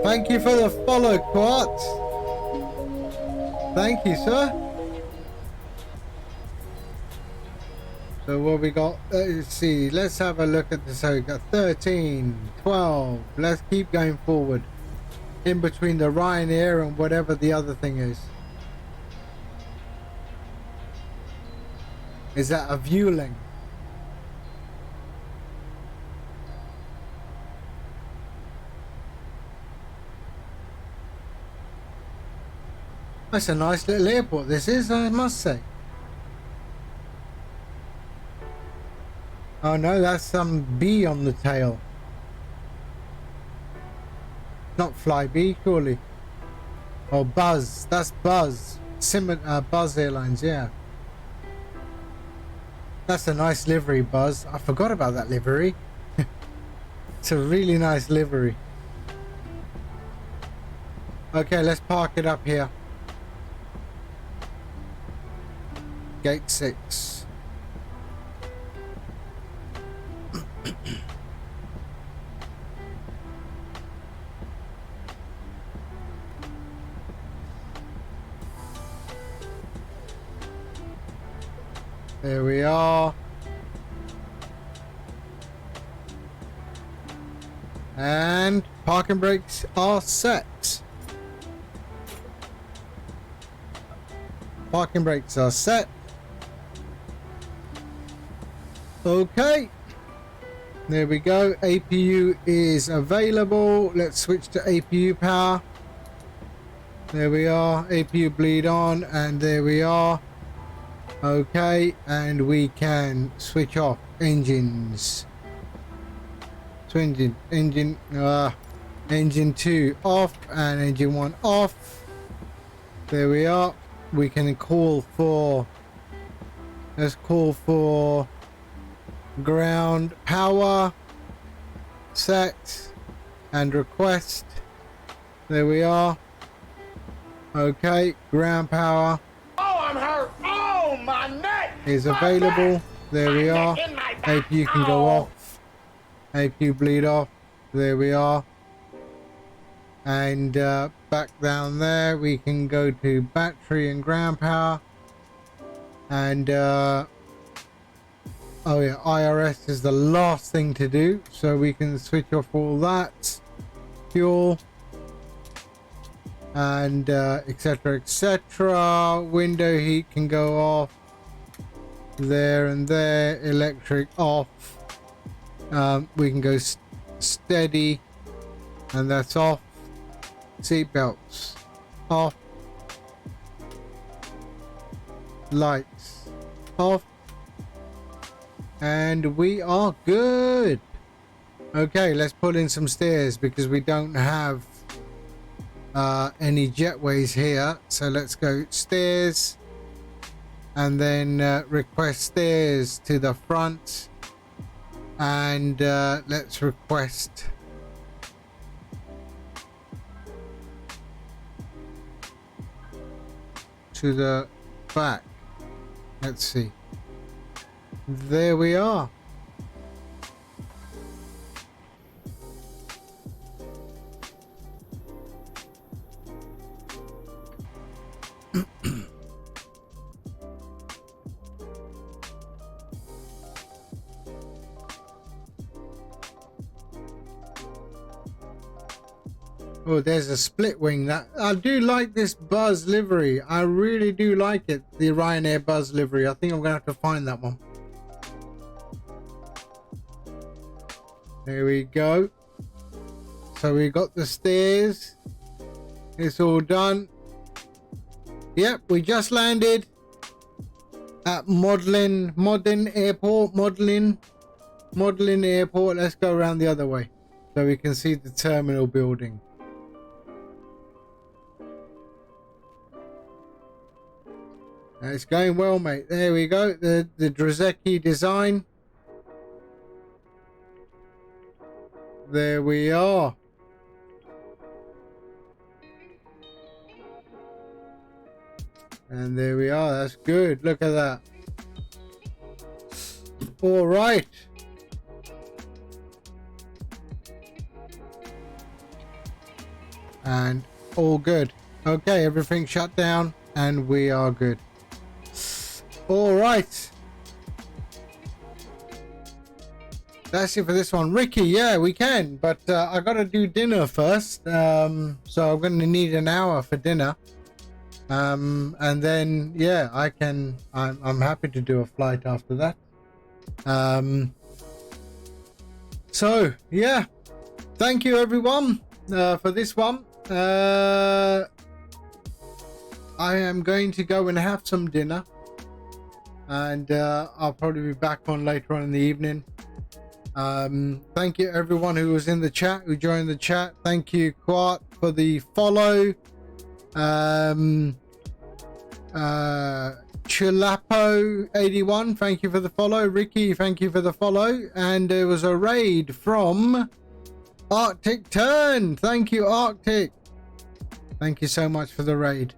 Thank you for the follow, Quart. Thank you, sir. So what we got, let's see, let's have a look at this. So we got 13, 12, let's keep going forward. In between the Ryanair and whatever the other thing is. Is that a Vueling? That's a nice little airport this is, I must say. Oh no, that's some bee on the tail. Not fly bee, surely. Or Buzz. That's Buzz. Buzz Airlines, yeah. That's a nice livery, Buzz. I forgot about that livery. It's a really nice livery. Okay, let's park it up here. Gate 6. There we are. And parking brakes are set. Parking brakes are set. Okay. There we go. APU is available. Let's switch to APU power. There we are. APU bleed on, and there we are. Okay, and we can switch off engines. So engine 2 off and engine 1 off. There we are. We can call for, let's call for ground power, set and request. There we are. Okay, ground power. Oh, I'm hurt. Oh, my neck Is available. There we are. APU can go off. APU bleed off. There we are. And back down there we can go to battery and ground power. And oh yeah, IRS is the last thing to do, so we can switch off all that. Fuel and etc, etc. Window heat can go off. There and there. Electric off. We can go steady, and that's off. Seat belts off. Lights off. And we are good. Okay, let's pull in some stairs because we don't have any jetways here. So let's go stairs and then request stairs to the front. And let's request to the back. Let's see. There we are. Oh, there's a split wing. That I do like this Buzz livery. I really do like it. The Ryanair Buzz livery. I think I'm gonna have to find that one. There we go. So we got the stairs. It's all done. Yep, we just landed at Modlin Airport. Modlin Airport. Let's go around the other way so we can see the terminal building. It's going well, mate. There we go. The Drazeki design. There we are. And there we are. That's good. Look at that. All right. And all good. Okay, everything shut down and we are good. All right. That's it for this one. Ricky, yeah, we can, but I gotta do dinner first. So I'm gonna need an hour for dinner. And then yeah, I'm happy to do a flight after that. So yeah, thank you everyone for this one. I am going to go and have some dinner, and I'll probably be back on later on in the evening. Thank you everyone who was in the chat, who joined the chat. Thank you Quart for the follow. Chilapo81, thank you for the follow. Ricky, thank you for the follow. And there was a raid from Arctic Turn. Thank you, Arctic. Thank you so much for the raid.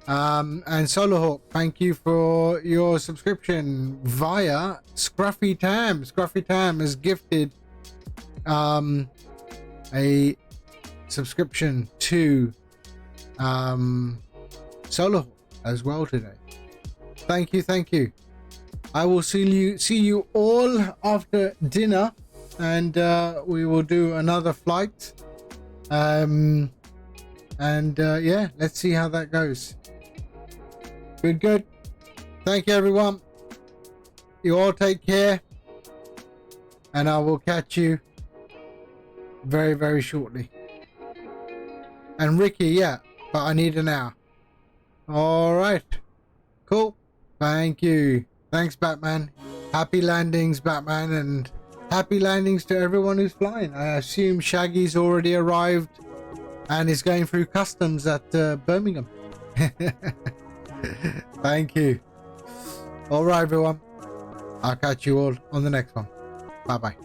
And Solarhawk, thank you for your subscription via Scruffy Tam. Scruffy Tam has gifted a subscription to Solarhawk as well today. Thank you, thank you. I will see you all after dinner, and we will do another flight. Yeah, let's see how that goes. Good. Thank you everyone. You all take care, and I will catch you very, very shortly. And Ricky, yeah, but I need an hour. All right, cool. Thank you. Thanks, Batman. Happy landings, Batman, and happy landings to everyone who's flying. I assume Shaggy's already arrived and is going through customs at Birmingham. Thank you. All right, everyone. I'll catch you all on the next one. Bye-bye.